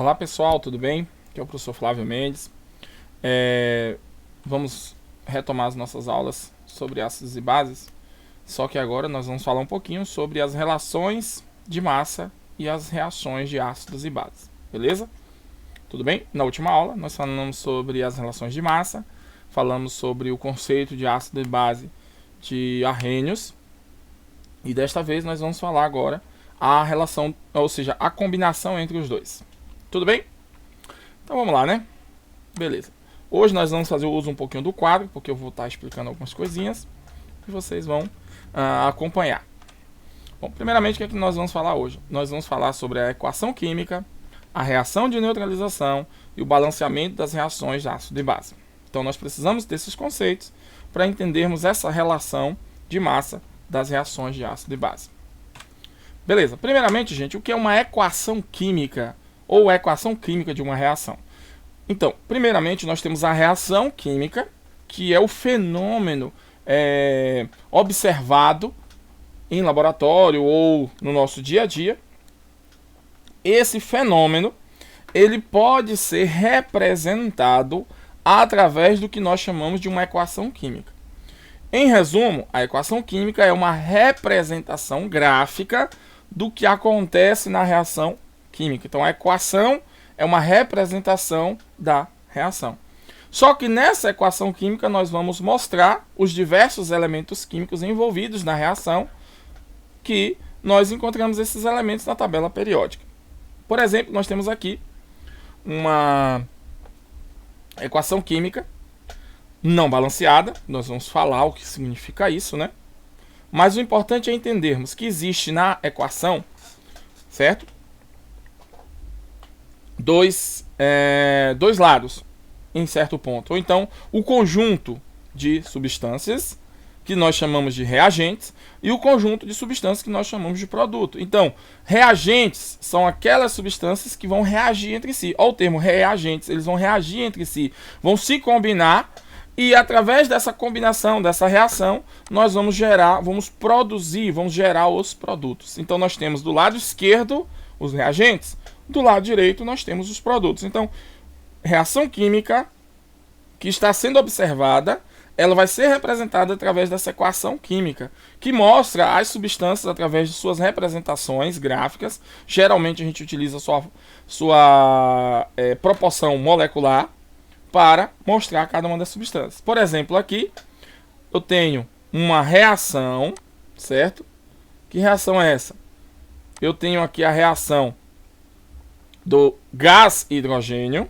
Olá pessoal, tudo bem? Aqui é o professor Flávio Mendes. Vamos retomar as nossas aulas sobre ácidos e bases, só que agora nós vamos falar um pouquinho sobre as relações de massa e as reações de ácidos e bases, beleza? Tudo bem? Na última aula nós falamos sobre as relações de massa, falamos sobre o conceito de ácido e base de Arrhenius, e desta vez nós vamos falar agora a relação, ou seja, a combinação entre os dois. Tudo bem? Então vamos lá, né? Beleza. Hoje nós vamos fazer o uso um pouquinho do quadro, porque eu vou estar explicando algumas coisinhas e vocês vão acompanhar. Bom, primeiramente, o que é que nós vamos falar hoje? Nós vamos falar sobre a equação química, a reação de neutralização e o balanceamento das reações de ácido e base. Então nós precisamos desses conceitos para entendermos essa relação de massa das reações de ácido e base. Beleza. Primeiramente, gente, o que é uma equação química ou a equação química de uma reação? Então, primeiramente, nós temos a reação química, que é o fenômeno observado em laboratório ou no nosso dia a dia. Esse fenômeno ele pode ser representado através do que nós chamamos de uma equação química. Em resumo, a equação química é uma representação gráfica do que acontece na reação química. Então, a equação é uma representação da reação. Só que nessa equação química nós vamos mostrar os diversos elementos químicos envolvidos na reação, que nós encontramos esses elementos na tabela periódica. Por exemplo, nós temos aqui uma equação química não balanceada. Nós vamos falar o que significa isso, né? Mas o importante é entendermos que existe na equação, certo? Dois lados, em certo ponto. Ou então, o conjunto de substâncias, que nós chamamos de reagentes, e o conjunto de substâncias que nós chamamos de produto. Então, reagentes são aquelas substâncias que vão reagir entre si. Olha o termo reagentes, eles vão reagir entre si, vão se combinar, e através dessa combinação, dessa reação, nós vamos gerar os produtos. Então, nós temos do lado esquerdo os reagentes, do lado direito nós temos os produtos. Então, reação química que está sendo observada, ela vai ser representada através dessa equação química, que mostra as substâncias através de suas representações gráficas. Geralmente a gente utiliza sua proporção molecular para mostrar cada uma das substâncias. Por exemplo, aqui eu tenho uma reação, certo? Que reação é essa? Eu tenho aqui a reação do gás hidrogênio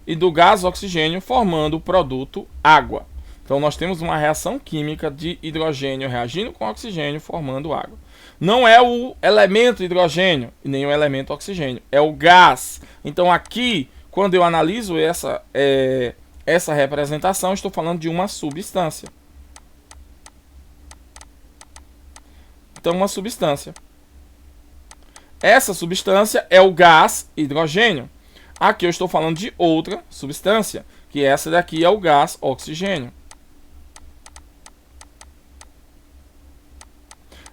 e do gás oxigênio formando o produto água. Então nós temos uma reação química de hidrogênio reagindo com oxigênio formando água. Não é o elemento hidrogênio e nem o elemento oxigênio, é o gás. Então aqui, quando eu analiso essa representação, estou falando de uma substância. Então uma substância. Essa substância é o gás hidrogênio. Aqui eu estou falando de outra substância, que essa daqui é o gás oxigênio.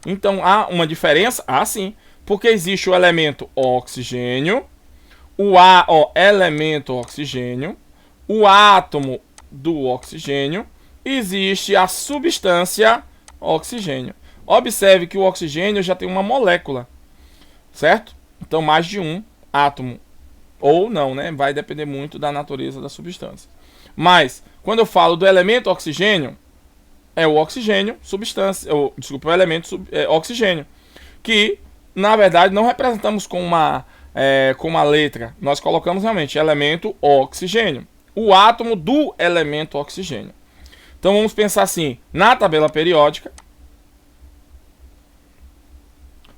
Então há uma diferença? Sim, porque existe o elemento oxigênio, o elemento oxigênio, o átomo do oxigênio, existe a substância oxigênio. Observe que o oxigênio já tem uma molécula, certo? Então mais de um átomo, ou não, né? Vai depender muito da natureza da substância. Mas quando eu falo do elemento oxigênio, é o oxigênio, o elemento oxigênio, que na verdade não representamos com uma letra, nós colocamos realmente elemento oxigênio, o átomo do elemento oxigênio. Então vamos pensar assim, na tabela periódica,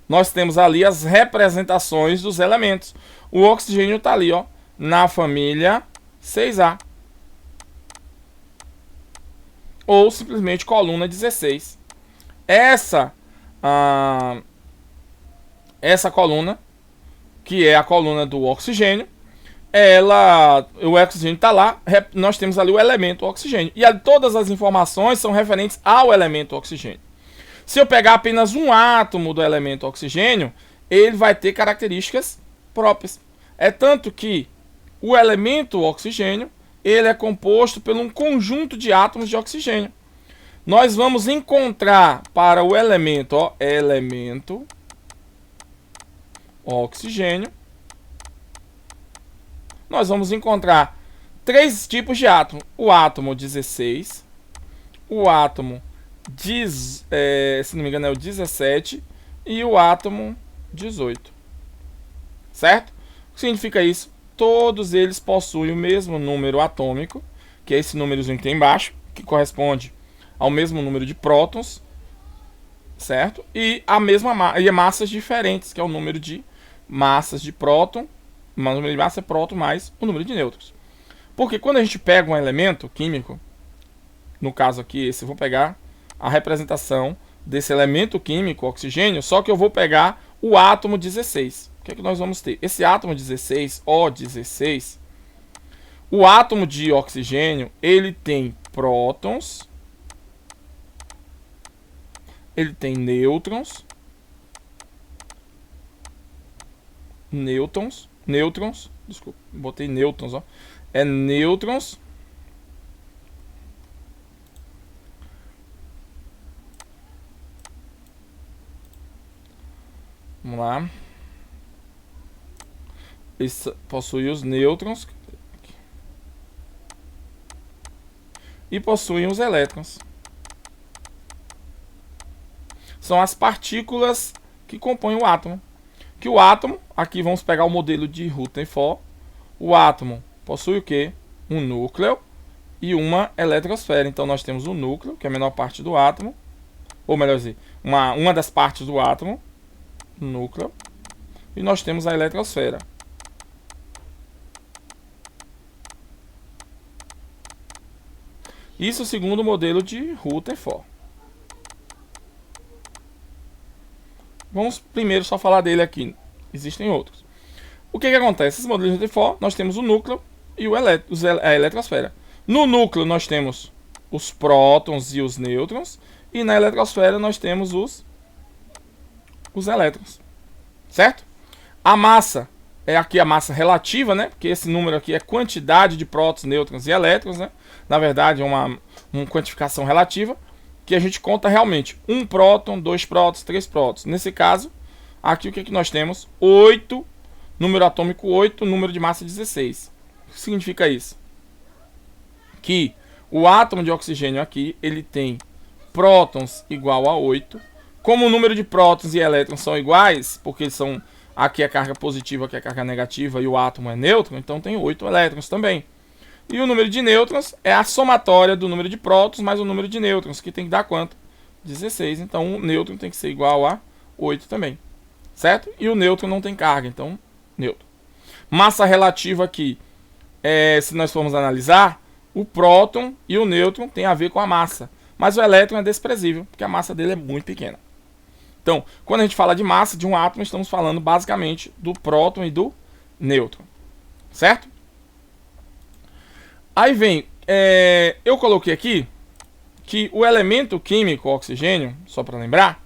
nós temos ali as representações dos elementos. O oxigênio está ali, ó, na família 6A. Ou simplesmente coluna 16. Essa coluna, que é a coluna do oxigênio, o oxigênio está lá, nós temos ali o elemento oxigênio. E ali, todas as informações são referentes ao elemento oxigênio. Se eu pegar apenas um átomo do elemento oxigênio, ele vai ter características próprias. É tanto que o elemento oxigênio, ele é composto por um conjunto de átomos de oxigênio. Nós vamos encontrar para o elemento, ó, elemento oxigênio, nós vamos encontrar 3 tipos de átomo. O átomo 16, o átomo, se não me engano, é o 17 e o átomo 18. Certo? O que significa isso? Todos eles possuem o mesmo número atômico, que é esse númerozinho que tem embaixo, que corresponde ao mesmo número de prótons, certo? E massas diferentes, que é o número de massas de próton, o número de massa é próton mais o número de nêutrons. Porque quando a gente pega um elemento químico, no caso aqui, esse eu vou pegar a representação desse elemento químico, oxigênio, só que eu vou pegar o átomo 16. O que é que nós vamos ter? Esse átomo 16, O16, o átomo de oxigênio, ele tem prótons, ele tem nêutrons, desculpa, botei nêutrons, ó. É nêutrons, vamos lá, esse possui os nêutrons e possuem os elétrons. São as partículas que compõem o átomo. Que o átomo, aqui vamos pegar o modelo de Rutherford. O átomo possui o quê? Um núcleo e uma eletrosfera. Então nós temos o núcleo, que é a menor parte do átomo, ou melhor dizer, uma das partes do átomo, núcleo, e nós temos a eletrosfera. Isso segundo o modelo de Rutherford. Vamos primeiro só falar dele aqui. Existem outros. O que acontece? Esses modelos de Rutherford, nós temos o núcleo e a eletrosfera. No núcleo nós temos os prótons e os nêutrons. E na eletrosfera nós temos os elétrons. Certo? A massa é aqui a massa relativa, né? Porque esse número aqui é quantidade de prótons, nêutrons e elétrons, né? Na verdade é uma quantificação relativa, que a gente conta realmente 1 próton, 2 prótons, 3 prótons. Nesse caso, aqui o que nós temos? 8, número atômico 8, número de massa 16. O que significa isso? Que o átomo de oxigênio aqui, ele tem prótons igual a 8. Como o número de prótons e elétrons são iguais, porque eles são, aqui é carga positiva, aqui é carga negativa e o átomo é nêutron, então tem 8 elétrons também. E o número de nêutrons é a somatória do número de prótons mais o número de nêutrons, que tem que dar quanto? 16. Então o nêutron tem que ser igual a 8 também. Certo? E o nêutron não tem carga, então nêutron. Massa relativa aqui, se nós formos analisar, o próton e o nêutron tem a ver com a massa. Mas o elétron é desprezível, porque a massa dele é muito pequena. Então, quando a gente fala de massa de um átomo, estamos falando basicamente do próton e do nêutron. Certo? Aí vem, eu coloquei aqui que o elemento químico oxigênio, só para lembrar,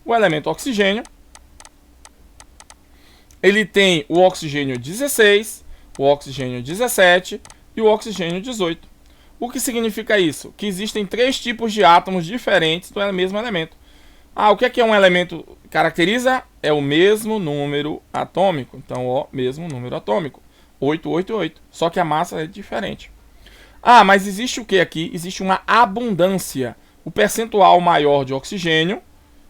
o elemento oxigênio, ele tem o oxigênio 16, o oxigênio 17 e o oxigênio 18. O que significa isso? Que existem 3 tipos de átomos diferentes do mesmo elemento. O que é que um elemento caracteriza? É o mesmo número atômico. Então, ó, mesmo número atômico. 888. Só que a massa é diferente. Mas existe o que aqui? Existe uma abundância. O percentual maior de oxigênio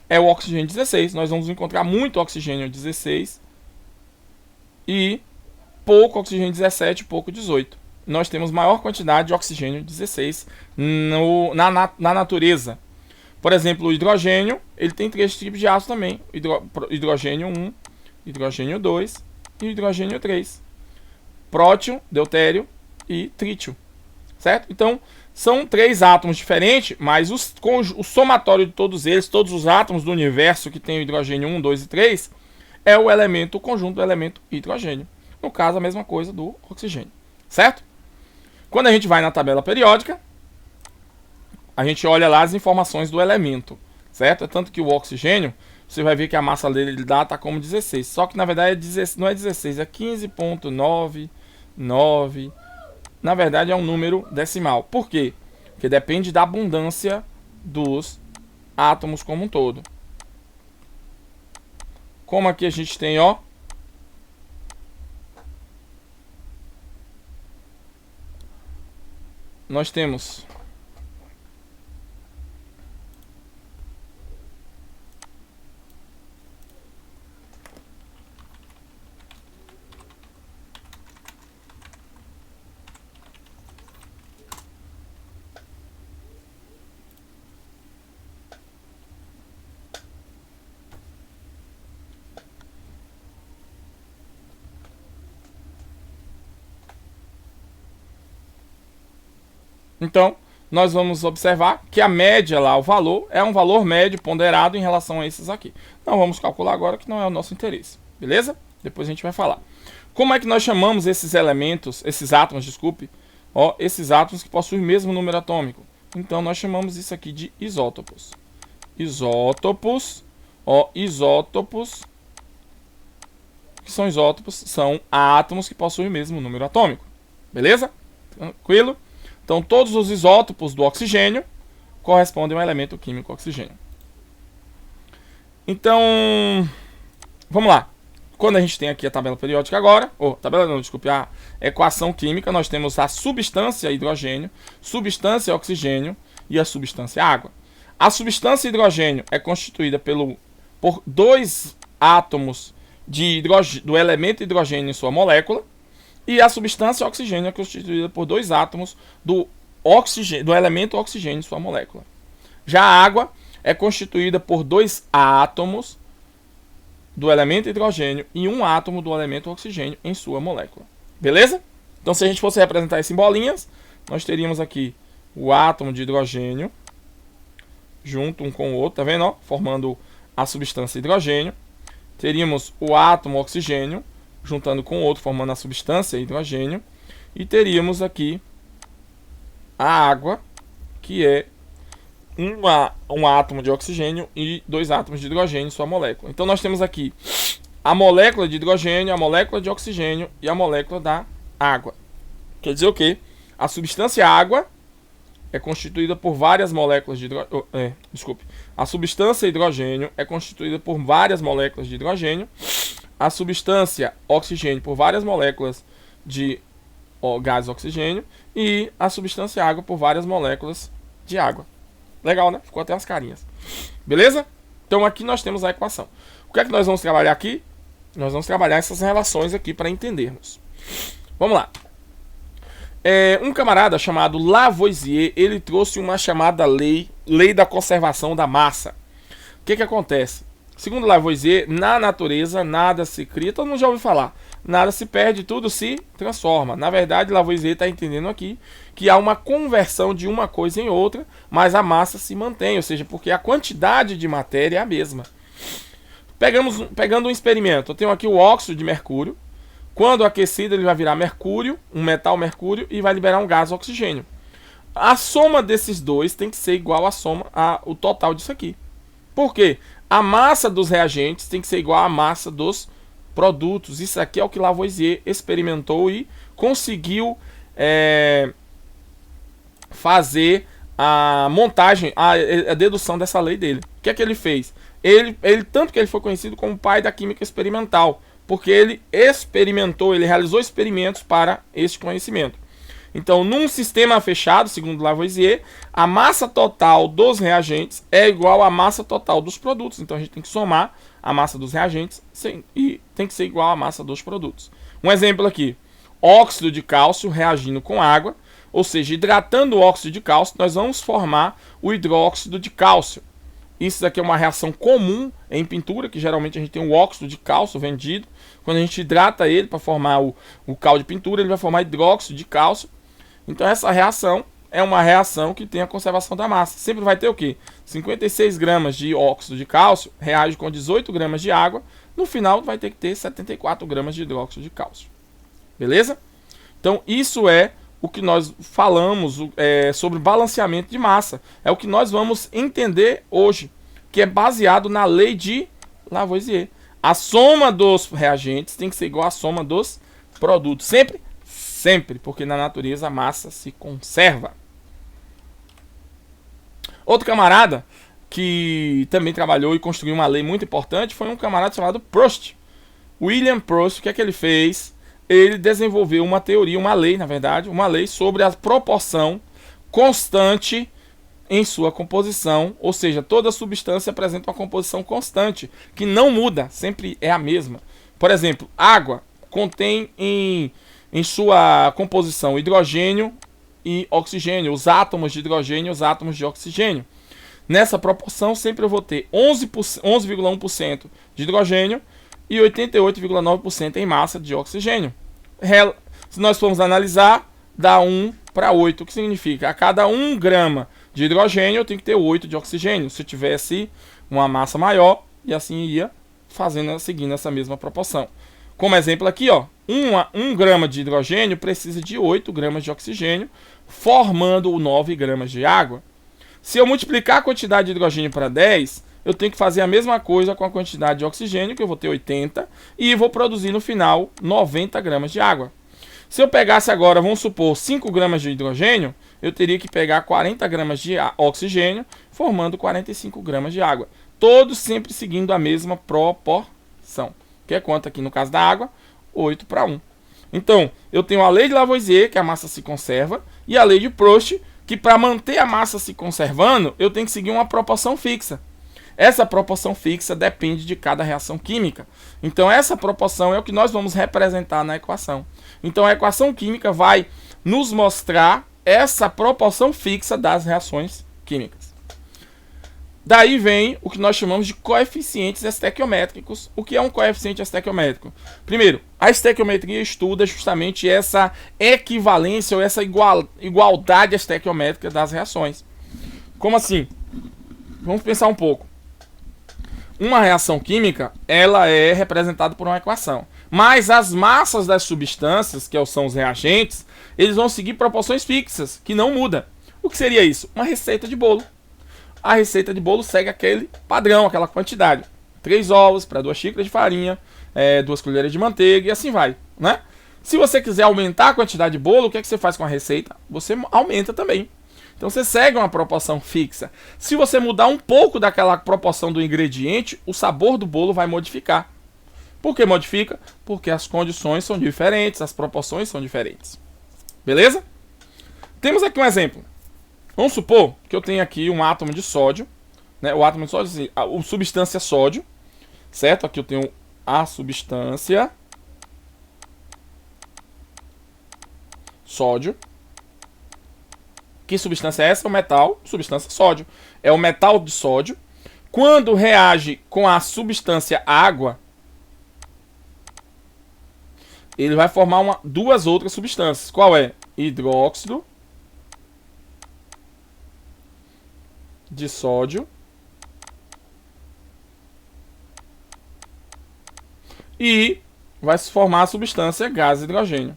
é o oxigênio 16. Nós vamos encontrar muito oxigênio 16 e pouco oxigênio 17 e pouco 18. Nós temos maior quantidade de oxigênio 16 na natureza. Por exemplo, o hidrogênio, ele tem 3 tipos de átomos também. Hidrogênio 1, hidrogênio 2 e hidrogênio 3. Prótio, deutério e trítio. Certo? Então, são 3 átomos diferentes, mas o somatório de todos eles, todos os átomos do universo que tem o hidrogênio 1, 2 e 3, é o conjunto do elemento hidrogênio. No caso, a mesma coisa do oxigênio. Certo? Quando a gente vai na tabela periódica, a gente olha lá as informações do elemento, certo? É tanto que o oxigênio, você vai ver que a massa dele está como 16. Só que na verdade não é 16, é 15,99. Na verdade é um número decimal. Por quê? Porque depende da abundância dos átomos como um todo. Como aqui a gente tem, ó, nós temos então, nós vamos observar que a média lá, o valor, é um valor médio ponderado em relação a esses aqui. Não vamos calcular agora, que não é o nosso interesse, beleza? Depois a gente vai falar. Como é que nós chamamos esses elementos, esses átomos, desculpe, ó, esses átomos que possuem o mesmo número atômico? Então, nós chamamos isso aqui de isótopos. Isótopos, ó, isótopos, que são isótopos, são átomos que possuem o mesmo número atômico, beleza? Tranquilo? Então, todos os isótopos do oxigênio correspondem ao elemento químico oxigênio. Então, vamos lá. Quando a gente tem aqui a tabela periódica agora, a equação química, nós temos a substância hidrogênio, substância oxigênio e a substância água. A substância hidrogênio é constituída por dois átomos do elemento hidrogênio em sua molécula, e a substância oxigênio é constituída por dois átomos do elemento oxigênio em sua molécula. Já a água é constituída por dois átomos do elemento hidrogênio e um átomo do elemento oxigênio em sua molécula. Beleza? Então, se a gente fosse representar isso em bolinhas, nós teríamos aqui o átomo de hidrogênio junto um com o outro, tá vendo? Ó? Formando a substância hidrogênio. Teríamos o átomo oxigênio juntando com o outro, formando a substância hidrogênio. E teríamos aqui a água, que é um átomo de oxigênio e dois átomos de hidrogênio em sua molécula. Então nós temos aqui a molécula de hidrogênio, a molécula de oxigênio e a molécula da água. Quer dizer o quê? A substância água é constituída por várias moléculas de hidrogênio. A substância hidrogênio é constituída por várias moléculas de hidrogênio. A substância oxigênio por várias moléculas de gás oxigênio. E a substância água por várias moléculas de água. Legal, né? Ficou até as carinhas. Beleza? Então aqui nós temos a equação. O que é que nós vamos trabalhar aqui? Nós vamos trabalhar essas relações aqui para entendermos. Vamos lá. Um camarada chamado Lavoisier, ele trouxe uma chamada lei da conservação da massa. O que acontece? Segundo Lavoisier, na natureza nada se cria, todo mundo já ouviu falar, nada se perde, tudo se transforma. Na verdade, Lavoisier está entendendo aqui que há uma conversão de uma coisa em outra, mas a massa se mantém, ou seja, porque a quantidade de matéria é a mesma. Pegando um experimento, eu tenho aqui o óxido de mercúrio. Quando aquecido, ele vai virar mercúrio, um metal mercúrio, e vai liberar um gás oxigênio. A soma desses dois tem que ser igual ao total disso aqui. Por quê? A massa dos reagentes tem que ser igual à massa dos produtos. Isso aqui é o que Lavoisier experimentou e conseguiu fazer a montagem, a dedução dessa lei dele. O que é que ele fez? Tanto que ele foi conhecido como o pai da química experimental, porque ele realizou experimentos para este conhecimento. Então, num sistema fechado, segundo Lavoisier, a massa total dos reagentes é igual à massa total dos produtos. Então, a gente tem que somar a massa dos reagentes e tem que ser igual à massa dos produtos. Um exemplo aqui, óxido de cálcio reagindo com água, ou seja, hidratando o óxido de cálcio, nós vamos formar o hidróxido de cálcio. Isso daqui é uma reação comum em pintura, que geralmente a gente tem o óxido de cálcio vendido. Quando a gente hidrata ele para formar o cal de pintura, ele vai formar hidróxido de cálcio. Então essa reação é uma reação que tem a conservação da massa. Sempre vai ter o quê? 56 gramas de óxido de cálcio reage com 18 gramas de água. No final vai ter que ter 74 gramas de hidróxido de cálcio. Beleza? Então isso é o que nós falamos sobre balanceamento de massa. É o que nós vamos entender hoje. que é baseado na lei de Lavoisier. A soma dos reagentes tem que ser igual à soma dos produtos. Sempre? Sempre, porque na natureza a massa se conserva. Outro camarada que também trabalhou e construiu uma lei muito importante foi um camarada chamado Proust. William Proust, o que é que ele fez? Ele desenvolveu uma teoria, uma lei, na verdade, uma lei sobre a proporção constante em sua composição, ou seja, toda substância apresenta uma composição constante, que não muda, sempre é a mesma. Por exemplo, água contém em sua composição hidrogênio e oxigênio, os átomos de hidrogênio e os átomos de oxigênio. Nessa proporção, sempre eu vou ter 11,1% de hidrogênio e 88,9% em massa de oxigênio. Se nós formos analisar, dá 1 para 8, o que significa? A cada 1 grama de hidrogênio eu tenho que ter 8 de oxigênio. Se eu tivesse uma massa maior, e assim ia seguindo essa mesma proporção. Como exemplo aqui, ó, 1 grama de hidrogênio precisa de 8 gramas de oxigênio, formando 9 gramas de água. Se eu multiplicar a quantidade de hidrogênio para 10, eu tenho que fazer a mesma coisa com a quantidade de oxigênio, que eu vou ter 80, e vou produzir no final 90 gramas de água. Se eu pegasse agora, vamos supor, 5 gramas de hidrogênio, eu teria que pegar 40 gramas de oxigênio, formando 45 gramas de água. Todos sempre seguindo a mesma proporção. Que é quanto aqui no caso da água? 8 para 1. Então, eu tenho a lei de Lavoisier, que a massa se conserva, e a lei de Proust, que para manter a massa se conservando, eu tenho que seguir uma proporção fixa. Essa proporção fixa depende de cada reação química. Então, essa proporção é o que nós vamos representar na equação. Então, a equação química vai nos mostrar essa proporção fixa das reações químicas. Daí vem o que nós chamamos de coeficientes estequiométricos. O que é um coeficiente estequiométrico? Primeiro, a estequiometria estuda justamente essa equivalência ou essa igualdade estequiométrica das reações. Como assim? Vamos pensar um pouco. Uma reação química, ela é representada por uma equação. Mas as massas das substâncias, que são os reagentes, eles vão seguir proporções fixas, que não mudam. O que seria isso? Uma receita de bolo. A receita de bolo segue aquele padrão, aquela quantidade. 3 ovos para 2 xícaras de farinha, 2 colheres de manteiga e assim vai, né? Se você quiser aumentar a quantidade de bolo, o que é que você faz com a receita? Você aumenta também. Então você segue uma proporção fixa. Se você mudar um pouco daquela proporção do ingrediente, o sabor do bolo vai modificar. Por que modifica? Porque as condições são diferentes, as proporções são diferentes. Beleza? Temos aqui um exemplo. Vamos supor que eu tenho aqui um átomo de sódio, né? O átomo de sódio, assim, a substância sódio, certo? Aqui eu tenho a substância sódio. Que substância é essa? É o metal, substância sódio. É o metal de sódio. Quando reage com a substância água, ele vai formar duas outras substâncias. Qual é? Hidróxido de sódio e vai se formar a substância gás hidrogênio.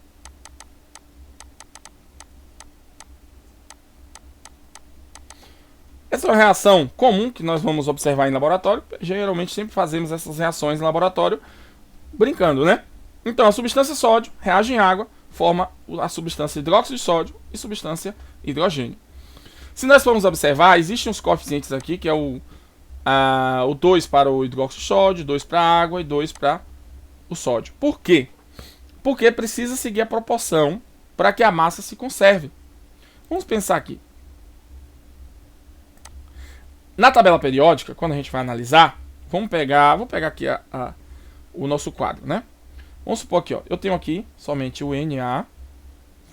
Essa é uma reação comum que nós vamos observar em laboratório. Geralmente sempre fazemos essas reações em laboratório brincando, né? Então a substância sódio reage em água, forma a substância hidróxido de sódio e substância hidrogênio. Se nós formos observar, existem uns coeficientes aqui, que é o 2 para o hidróxido de sódio, 2 para a água e 2 para o sódio. Por quê? Porque precisa seguir a proporção para que a massa se conserve. Vamos pensar aqui. Na tabela periódica, quando a gente vai analisar, vou pegar aqui o nosso quadro, né? Vamos supor aqui, ó, eu tenho aqui somente o Na,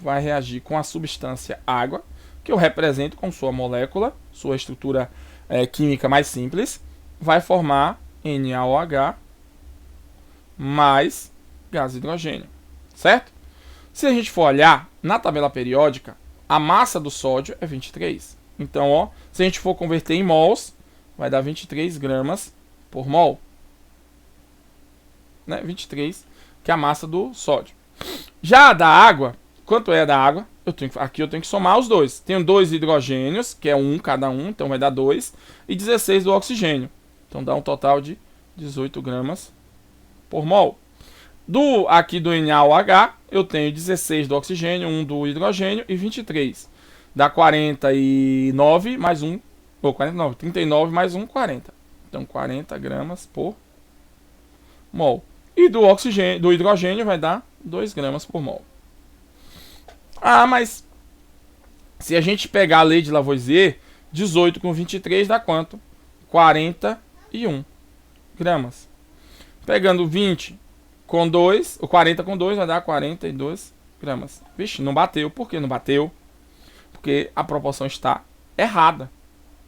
vai reagir com a substância água, que eu represento com sua molécula, sua estrutura química mais simples, vai formar NaOH mais gás hidrogênio, certo? Se a gente for olhar na tabela periódica, a massa do sódio é 23. Então, ó, se a gente for converter em mols, vai dar 23 gramas por mol. Né? 23, que é a massa do sódio. Já a da água, quanto é a da água? aqui eu tenho que somar os dois. Tenho 2 hidrogênios, que é 1 cada um, então vai dar 2. E 16 do oxigênio. Então dá um total de 18 gramas por mol. Aqui do NaOH, eu tenho 16 do oxigênio, 1 do hidrogênio e 23. Dá 49 mais 1. 49, 39 mais 1, 40. Então 40 gramas por mol. E do hidrogênio vai dar 2 gramas por mol. Ah, mas se a gente pegar a lei de Lavoisier, 18 com 23 dá quanto? 41 gramas. Pegando 20 com 2, o 40 com 2 vai dar 42 gramas. Vixe, não bateu. Por que não bateu? Porque a proporção está errada.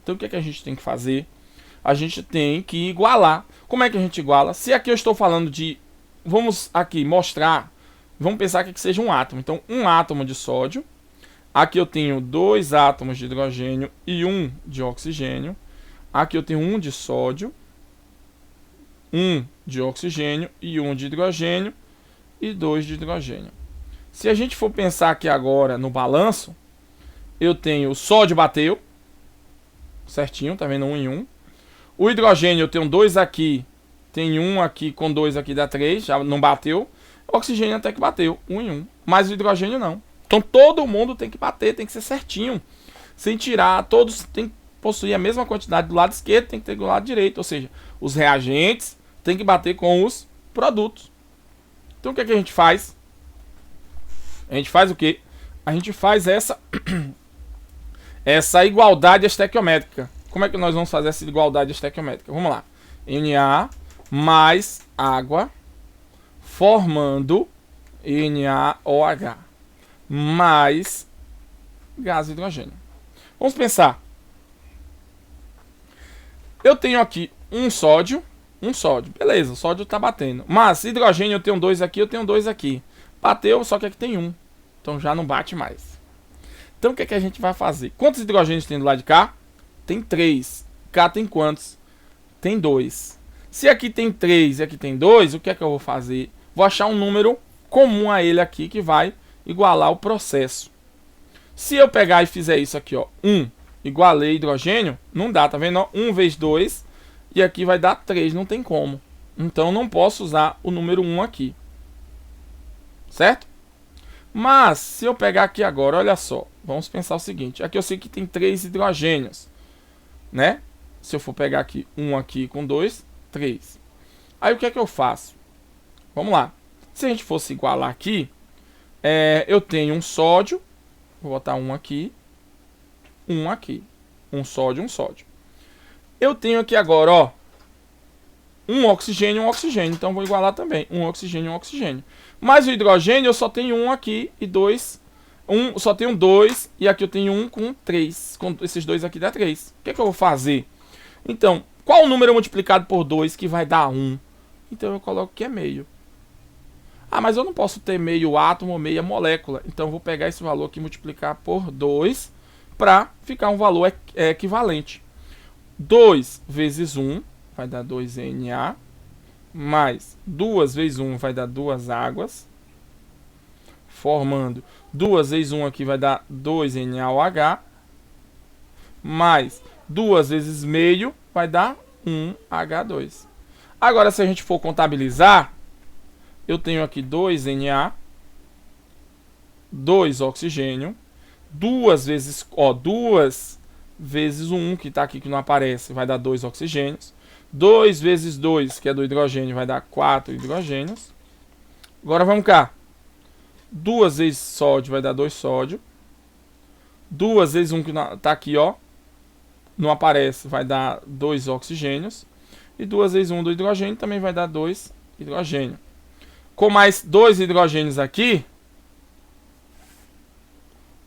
Então o que é que a gente tem que fazer? A gente tem que igualar. Como é que a gente iguala? Se aqui eu estou falando de... Vamos aqui mostrar. Vamos pensar que seja um átomo. Então, um átomo de sódio. Aqui eu tenho 2 átomos de hidrogênio e 1 de oxigênio. Aqui eu tenho 1 de sódio, 1 de oxigênio e 1 de hidrogênio e 2 de hidrogênio. Se a gente for pensar aqui agora no balanço, eu tenho o sódio bateu, certinho, tá vendo? 1 em 1. O hidrogênio eu tenho 2 aqui, tem 1 aqui com 2 aqui dá 3, já não bateu. O oxigênio até que bateu, 1 em 1, mas o hidrogênio não. Então todo mundo tem que bater, tem que ser certinho, sem tirar, todos tem que possuir a mesma quantidade do lado esquerdo, tem que ter do lado direito, ou seja, os reagentes tem que bater com os produtos. Então o que é que a gente faz? A gente faz o quê? A gente faz essa igualdade estequiométrica. Como é que nós vamos fazer essa igualdade estequiométrica? Vamos lá. Na mais água formando NaOH mais gás hidrogênio. Vamos pensar. Eu tenho aqui um sódio. Beleza, o sódio está batendo. Mas hidrogênio eu tenho 2 aqui, eu tenho 2 aqui. Bateu, só que aqui tem 1. Então já não bate mais. Então o que é que a gente vai fazer? Quantos hidrogênios tem do lado de cá? Tem 3. Cá tem quantos? Tem 2. Se aqui tem 3 e aqui tem 2, o que é que eu vou fazer? Vou achar um número comum a ele aqui que vai igualar o processo. Se eu pegar e fizer isso aqui, ó, 1, igualei hidrogênio, não dá, tá vendo? Ó, 1 vezes 2, e aqui vai dar 3, não tem como. Então não posso usar o número 1 aqui. Certo? Mas, se eu pegar aqui agora, olha só, vamos pensar o seguinte. Aqui eu sei que tem 3 hidrogênios, né? Se eu for pegar aqui, 1 aqui com 2, 3. Aí o que é que eu faço? Vamos lá. Se a gente fosse igualar aqui, eu tenho um sódio, vou botar 1 aqui, 1 aqui. Um sódio, um sódio. Eu tenho aqui agora, ó, um oxigênio, então vou igualar também, um oxigênio. Mas o hidrogênio eu só tenho 1 aqui e 2, só tenho 2 e aqui eu tenho 1 com 3, com esses dois aqui dá 3. O que é que eu vou fazer? Então, qual o número multiplicado por 2 que vai dar 1? Então eu coloco que é meio. Ah, mas eu não posso ter meio átomo ou meia molécula. Então eu vou pegar esse valor aqui e multiplicar por 2 para ficar um valor equivalente. 2 vezes 1 vai dar 2Na, mais 2 vezes 1 vai dar 2 águas, formando 2 vezes 1 aqui vai dar 2NaOH, mais 2 vezes meio vai dar 1H2. Agora, se a gente for contabilizar, eu tenho aqui 2Na, 2 oxigênio, 2 vezes, ó, 2 vezes 1, que está aqui que não aparece, vai dar 2 oxigênios. 2 vezes 2, que é do hidrogênio, vai dar 4 hidrogênios. Agora vamos cá. 2 vezes sódio vai dar 2 sódio. 2 vezes 1, que está aqui, ó, não aparece, vai dar 2 oxigênios. E 2 vezes 1 do hidrogênio também vai dar 2 hidrogênio. Com mais 2 hidrogênios aqui,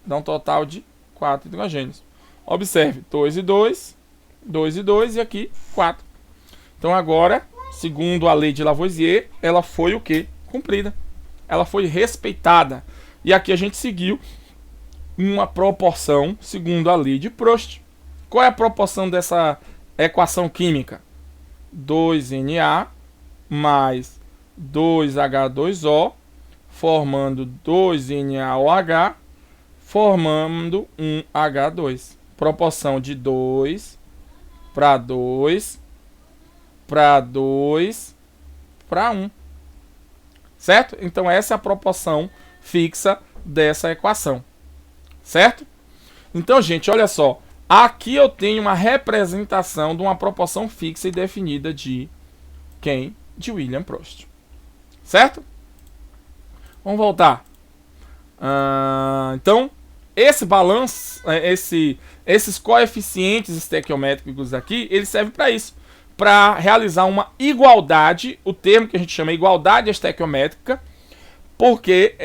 dá um total de 4 hidrogênios. Observe, 2 e 2, 2 e 2 e aqui 4. Então agora, segundo a lei de Lavoisier, ela foi o quê? Cumprida. Ela foi respeitada. E aqui a gente seguiu uma proporção segundo a lei de Proust. Qual é a proporção dessa equação química? 2Na mais 2H2O, formando 2NaOH, formando um H2. Proporção de 2 para 2 para 2 para 1. Certo? Então essa é a proporção fixa dessa equação. Certo? Então, gente, olha só. Aqui eu tenho uma representação de uma proporção fixa e definida de quem? De William Proust. Certo? Vamos voltar. Então, esse balanço, esses coeficientes estequiométricos aqui, eles servem para isso. Para realizar uma igualdade, o termo que a gente chama igualdade estequiométrica, porque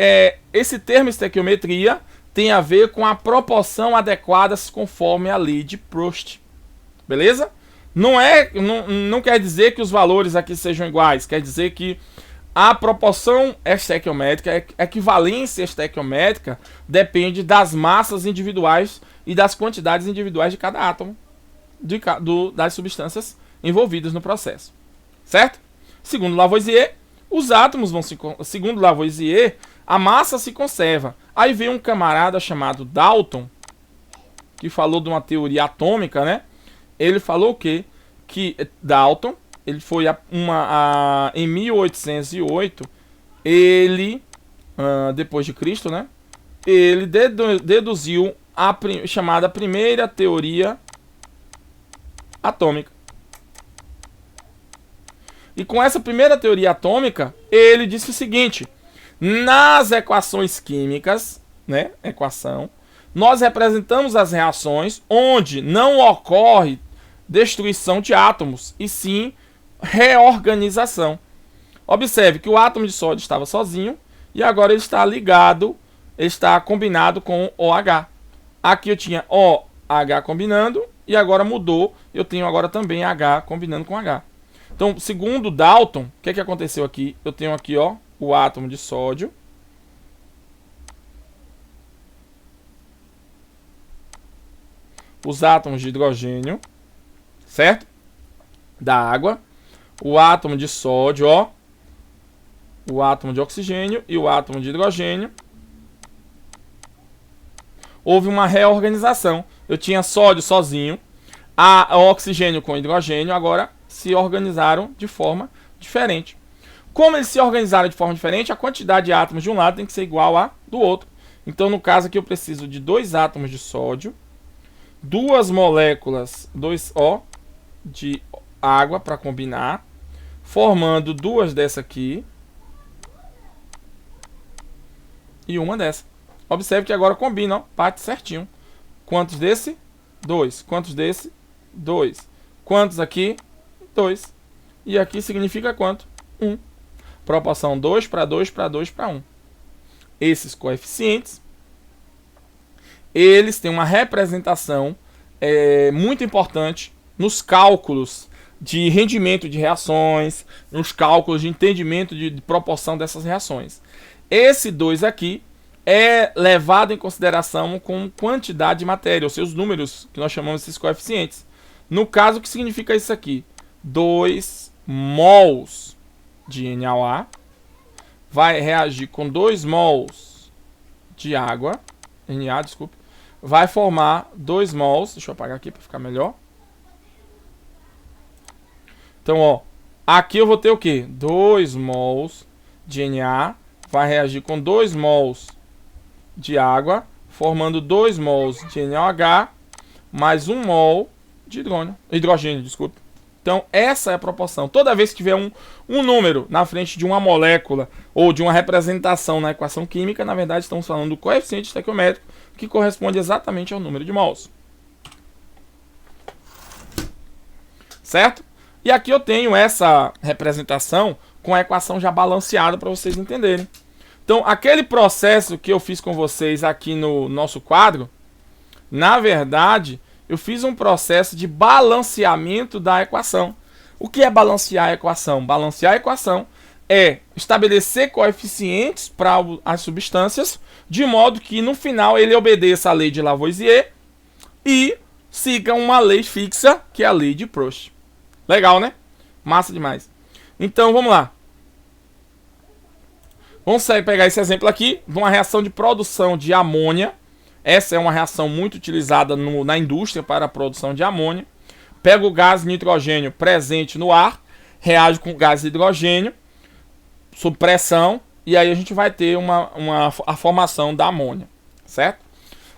esse termo estequiometria tem a ver com a proporção adequada conforme a lei de Proust. Beleza? Não quer dizer que os valores aqui sejam iguais, quer dizer que a proporção estequiométrica, a equivalência estequiométrica, depende das massas individuais e das quantidades individuais de cada átomo das substâncias envolvidas no processo. Certo? Segundo Lavoisier, os átomos segundo Lavoisier, a massa se conserva. Aí veio um camarada chamado Dalton, que falou de uma teoria atômica, né? Ele falou o quê? Que Dalton, ele foi em 1808, ele, depois de Cristo, né? Ele deduziu a chamada primeira teoria atômica. E com essa primeira teoria atômica, ele disse o seguinte: nas equações químicas, né, nós representamos as reações onde não ocorre destruição de átomos, e sim reorganização. Observe que o átomo de sódio estava sozinho e agora ele está ligado, ele está combinado com OH. Aqui eu tinha OH combinando e agora mudou, eu tenho agora também H combinando com H. Então, segundo Dalton, o que aconteceu aqui? Eu tenho aqui o átomo de sódio, os átomos de hidrogênio, certo? Da água, o átomo de sódio, o átomo de oxigênio e o átomo de hidrogênio. Houve uma reorganização. Eu tinha sódio sozinho, oxigênio com hidrogênio, agora se organizaram de forma diferente. Como eles se organizaram de forma diferente, a quantidade de átomos de um lado tem que ser igual à do outro. Então, no caso aqui, eu preciso de 2 átomos de sódio, 2 moléculas, 2O de água para combinar, formando 2 dessa aqui e uma dessa. Observe que agora combina, bate certinho. Quantos desse? 2. Quantos desse? 2. Quantos aqui? 2. E aqui significa quanto? 1. Proporção 2 para 2 para 2 para 1. Esses coeficientes, eles têm uma representação muito importante nos cálculos de rendimento de reações, nos cálculos de entendimento de proporção dessas reações. Esse 2 aqui é levado em consideração com quantidade de matéria, ou seus números, que nós chamamos esses coeficientes. No caso, o que significa isso aqui? 2 mols de NaOH vai reagir com 2 mols de água, Na, desculpe, vai formar 2 mols, deixa eu apagar aqui para ficar melhor. Então, aqui eu vou ter o quê? 2 mols de Na vai reagir com 2 mols de água, formando 2 mols de NaOH, mais 1 mol de hidrogênio, desculpe. Então, essa é a proporção. Toda vez que tiver um número na frente de uma molécula ou de uma representação na equação química, na verdade estamos falando do coeficiente estequiométrico, que corresponde exatamente ao número de mols. Certo? E aqui eu tenho essa representação com a equação já balanceada para vocês entenderem. Então, aquele processo que eu fiz com vocês aqui no nosso quadro, na verdade, eu fiz um processo de balanceamento da equação. O que é balancear a equação? Balancear a equação é estabelecer coeficientes para as substâncias, de modo que no final ele obedeça à lei de Lavoisier e siga uma lei fixa, que é a lei de Proust. Legal, né? Massa demais. Então, vamos lá. Vamos pegar esse exemplo aqui de uma reação de produção de amônia Essa é uma reação muito utilizada na indústria para a produção de amônia. Pega o gás nitrogênio presente no ar, reage com o gás hidrogênio, sob pressão, e aí a gente vai ter a formação da amônia, certo?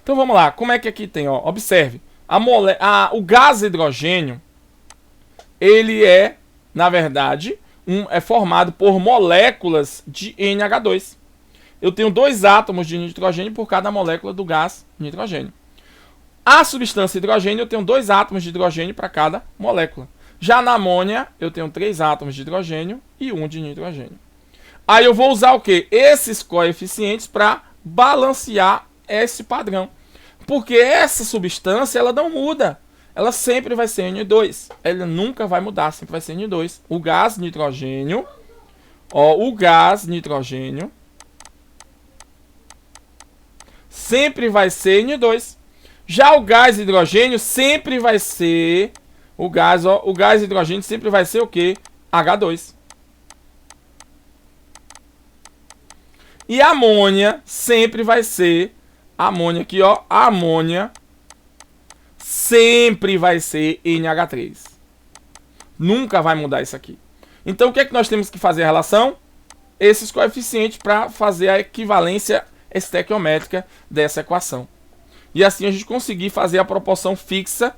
Então vamos lá, como é que aqui tem? Ó? Observe, o gás hidrogênio, ele é, na verdade, é formado por moléculas de NH2. Eu tenho 2 átomos de nitrogênio por cada molécula do gás nitrogênio. A substância hidrogênio, eu tenho 2 átomos de hidrogênio para cada molécula. Já na amônia, eu tenho 3 átomos de hidrogênio e 1 de nitrogênio. Aí eu vou usar o quê? Esses coeficientes para balancear esse padrão. Porque essa substância, ela não muda. Ela sempre vai ser N2. Ela nunca vai mudar, sempre vai ser N2. O gás nitrogênio, o gás nitrogênio sempre vai ser N2. Já o gás hidrogênio sempre vai ser o gás hidrogênio sempre vai ser o quê? H2. E a amônia sempre vai ser a amônia aqui, ó, a amônia sempre vai ser NH3. Nunca vai mudar isso aqui. Então o que é que nós temos que fazer a relação? Esses coeficientes para fazer a equivalência estequiométrica dessa equação. E assim a gente conseguir fazer a proporção fixa,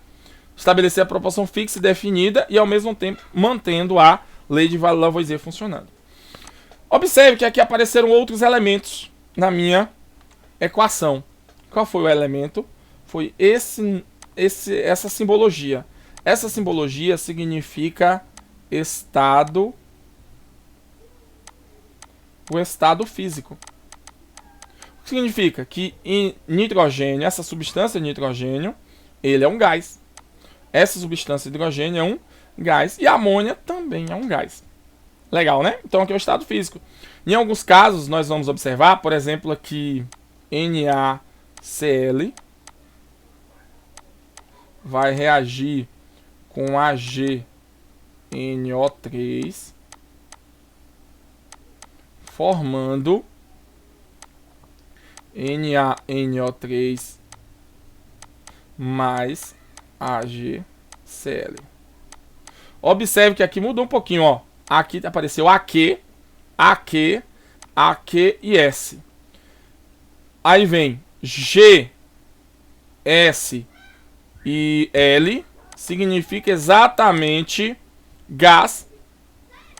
estabelecer a proporção fixa e definida e ao mesmo tempo mantendo a lei de Lavoisier funcionando. Observe que aqui apareceram outros elementos na minha equação. Qual foi o elemento? Foi essa simbologia. Essa simbologia significa o estado físico. O que significa? Que em nitrogênio, essa substância nitrogênio, ele é um gás. Essa substância hidrogênio é um gás. E a amônia também é um gás. Legal, né? Então aqui é o estado físico. Em alguns casos, nós vamos observar, por exemplo, aqui NaCl vai reagir com AgNO3, formando NaNO3 mais AgCl. Observe que aqui mudou um pouquinho, ó. Aqui apareceu AQ e S. Aí vem G, S e L, significa exatamente gás,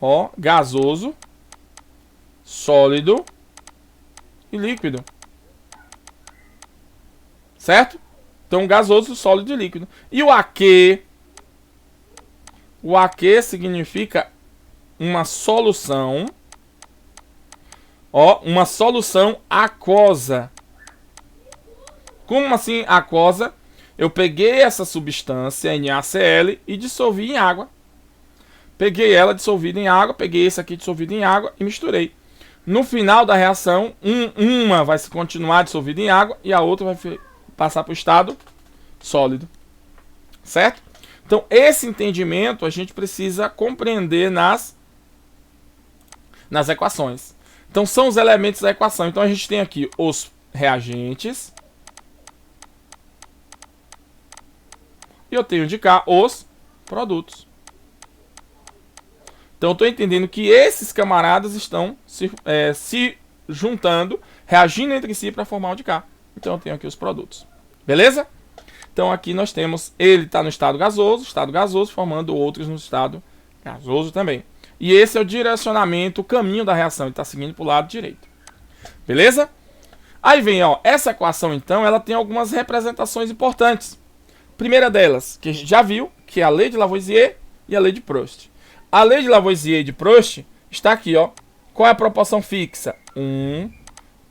ó, gasoso, sólido e líquido. Certo? Então gasoso, sólido e líquido. E o AQ significa uma solução, ó, uma solução aquosa. Como assim aquosa? Eu peguei essa substância NaCl e dissolvi em água. Peguei ela dissolvida em água, peguei esse aqui dissolvido em água e misturei. No final da reação, uma vai se continuar dissolvida em água e a outra vai passar para o estado sólido. Certo? Então, esse entendimento a gente precisa compreender nas equações. Então, são os elementos da equação. Então, a gente tem aqui os reagentes. E eu tenho de cá os produtos. Então, eu estou entendendo que esses camaradas estão se juntando, reagindo entre si para formar o de cá. Então, eu tenho aqui os produtos. Beleza? Então, aqui nós temos, ele está no estado gasoso, formando outros no estado gasoso também. E esse é o direcionamento, o caminho da reação. Ele está seguindo para o lado direito. Beleza? Aí vem, ó, essa equação, então, ela tem algumas representações importantes. Primeira delas, que a gente já viu, que é a lei de Lavoisier e a lei de Proust. A lei de Lavoisier e de Proust está aqui, ó. Qual é a proporção fixa? 1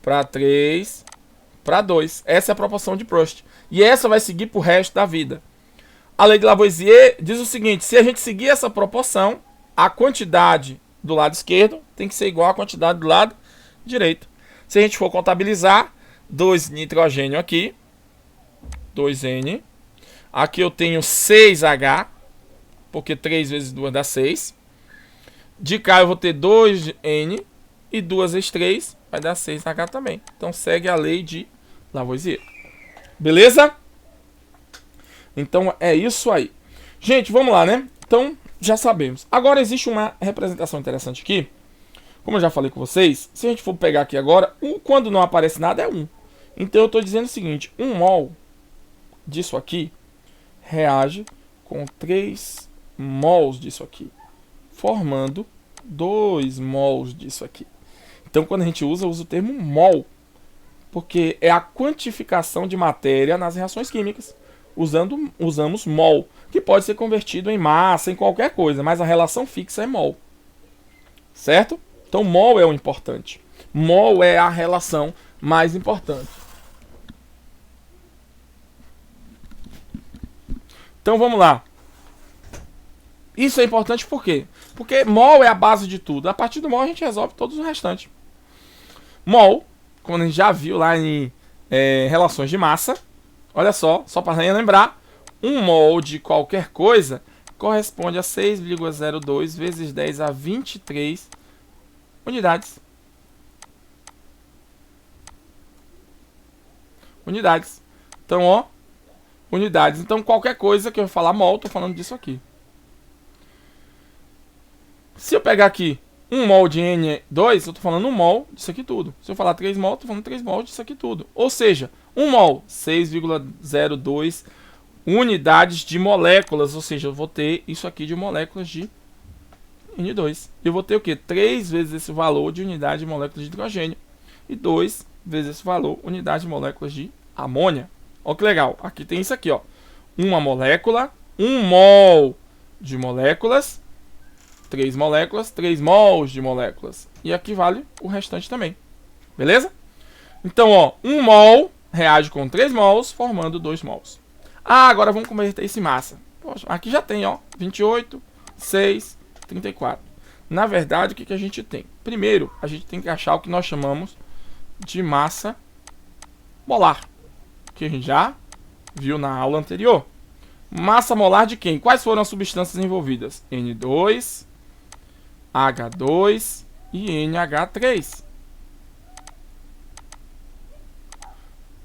para 3 para 2. Essa é a proporção de Proust. E essa vai seguir para o resto da vida. A lei de Lavoisier diz o seguinte: se a gente seguir essa proporção, a quantidade do lado esquerdo tem que ser igual à quantidade do lado direito. Se a gente for contabilizar, 2 nitrogênio aqui, 2N. Aqui eu tenho 6H, porque 3 vezes 2 dá 6. De cá eu vou ter 2N e 2 vezes 3 vai dar 6H também. Então segue a lei de Lavoisier. Beleza? Então é isso aí. Gente, vamos lá, né? Então já sabemos. Agora existe uma representação interessante aqui. Como eu já falei com vocês, se a gente for pegar aqui agora, quando não aparece nada é 1. Então eu estou dizendo o seguinte, 1 mol disso aqui reage com 3 mols disso aqui, formando 2 mols disso aqui. Então quando a gente usa o termo mol, porque é a quantificação de matéria nas reações químicas. Usamos mol, que pode ser convertido em massa, em qualquer coisa, mas a relação fixa é mol. Certo? Então mol é o importante. Mol é a relação mais importante. Então vamos lá. Isso é importante por quê? Porque mol é a base de tudo. A partir do mol a gente resolve todos os restantes. Mol, como a gente já viu lá em relações de massa, olha só para lembrar, 1 mol de qualquer coisa corresponde a 6,02 vezes 10 a 23 unidades. Unidades. Então, ó, unidades. Então, qualquer coisa que eu falar mol, tô falando disso aqui. Se eu pegar aqui 1 mol de N2, eu tô falando 1 mol disso aqui tudo. Se eu falar 3 mol, eu tô falando 3 mol disso aqui tudo. Ou seja, 1 mol, 6,02 unidades de moléculas. Ou seja, eu vou ter isso aqui de moléculas de N2. Eu vou ter o quê? 3 vezes esse valor de unidade de moléculas de hidrogênio. E 2 vezes esse valor, unidade de moléculas de amônia. Olha que legal. Aqui tem isso aqui, ó. Uma molécula, 1 mol de moléculas, 3 moléculas, 3 mols de moléculas. E aqui vale o restante também. Beleza? Então, ó, 1 mol reage com 3 mols, formando 2 mols. Ah, agora vamos converter isso em massa. Poxa, aqui já tem, ó, 28, 6, 34. Na verdade, o que a gente tem? Primeiro, a gente tem que achar o que nós chamamos de massa molar, que a gente já viu na aula anterior. Massa molar de quem? Quais foram as substâncias envolvidas? N2, H2 e NH3.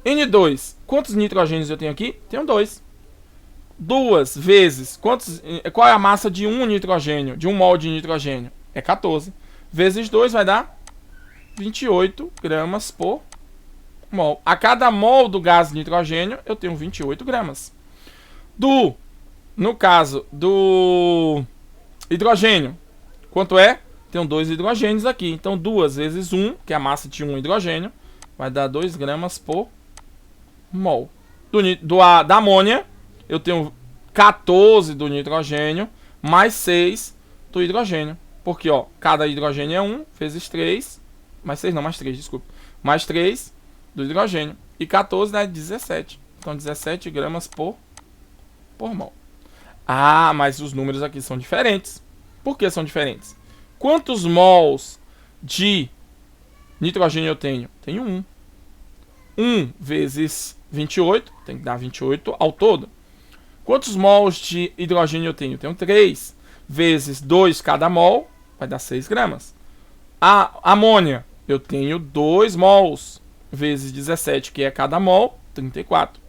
N2, quantos nitrogênios eu tenho aqui? Tenho 2. 2 vezes, qual é a massa de 1 nitrogênio, de 1 mol de nitrogênio? É 14. Vezes 2 vai dar 28 gramas por mol. A cada mol do gás nitrogênio, eu tenho 28 gramas. No caso do hidrogênio, quanto é? Tenho 2 hidrogênios aqui. Então, 2 vezes 1, que é a massa de 1 hidrogênio, vai dar 2 gramas por mol. Da amônia, eu tenho 14 do nitrogênio, mais 6 do hidrogênio. Porque, ó, cada hidrogênio é 1, vezes 3, mais 6 não, mais 3, desculpa. Mais 3 do hidrogênio. E 14 dá 17. Então, 17 gramas por mol. Ah, mas os números aqui são diferentes. Por que são diferentes? Quantos mols de nitrogênio eu tenho? Tenho 1. 1 vezes 28, tem que dar 28 ao todo. Quantos mols de hidrogênio eu tenho? Tenho 3 vezes 2 cada mol, vai dar 6 gramas. A amônia, eu tenho 2 mols vezes 17, que é cada mol, 34.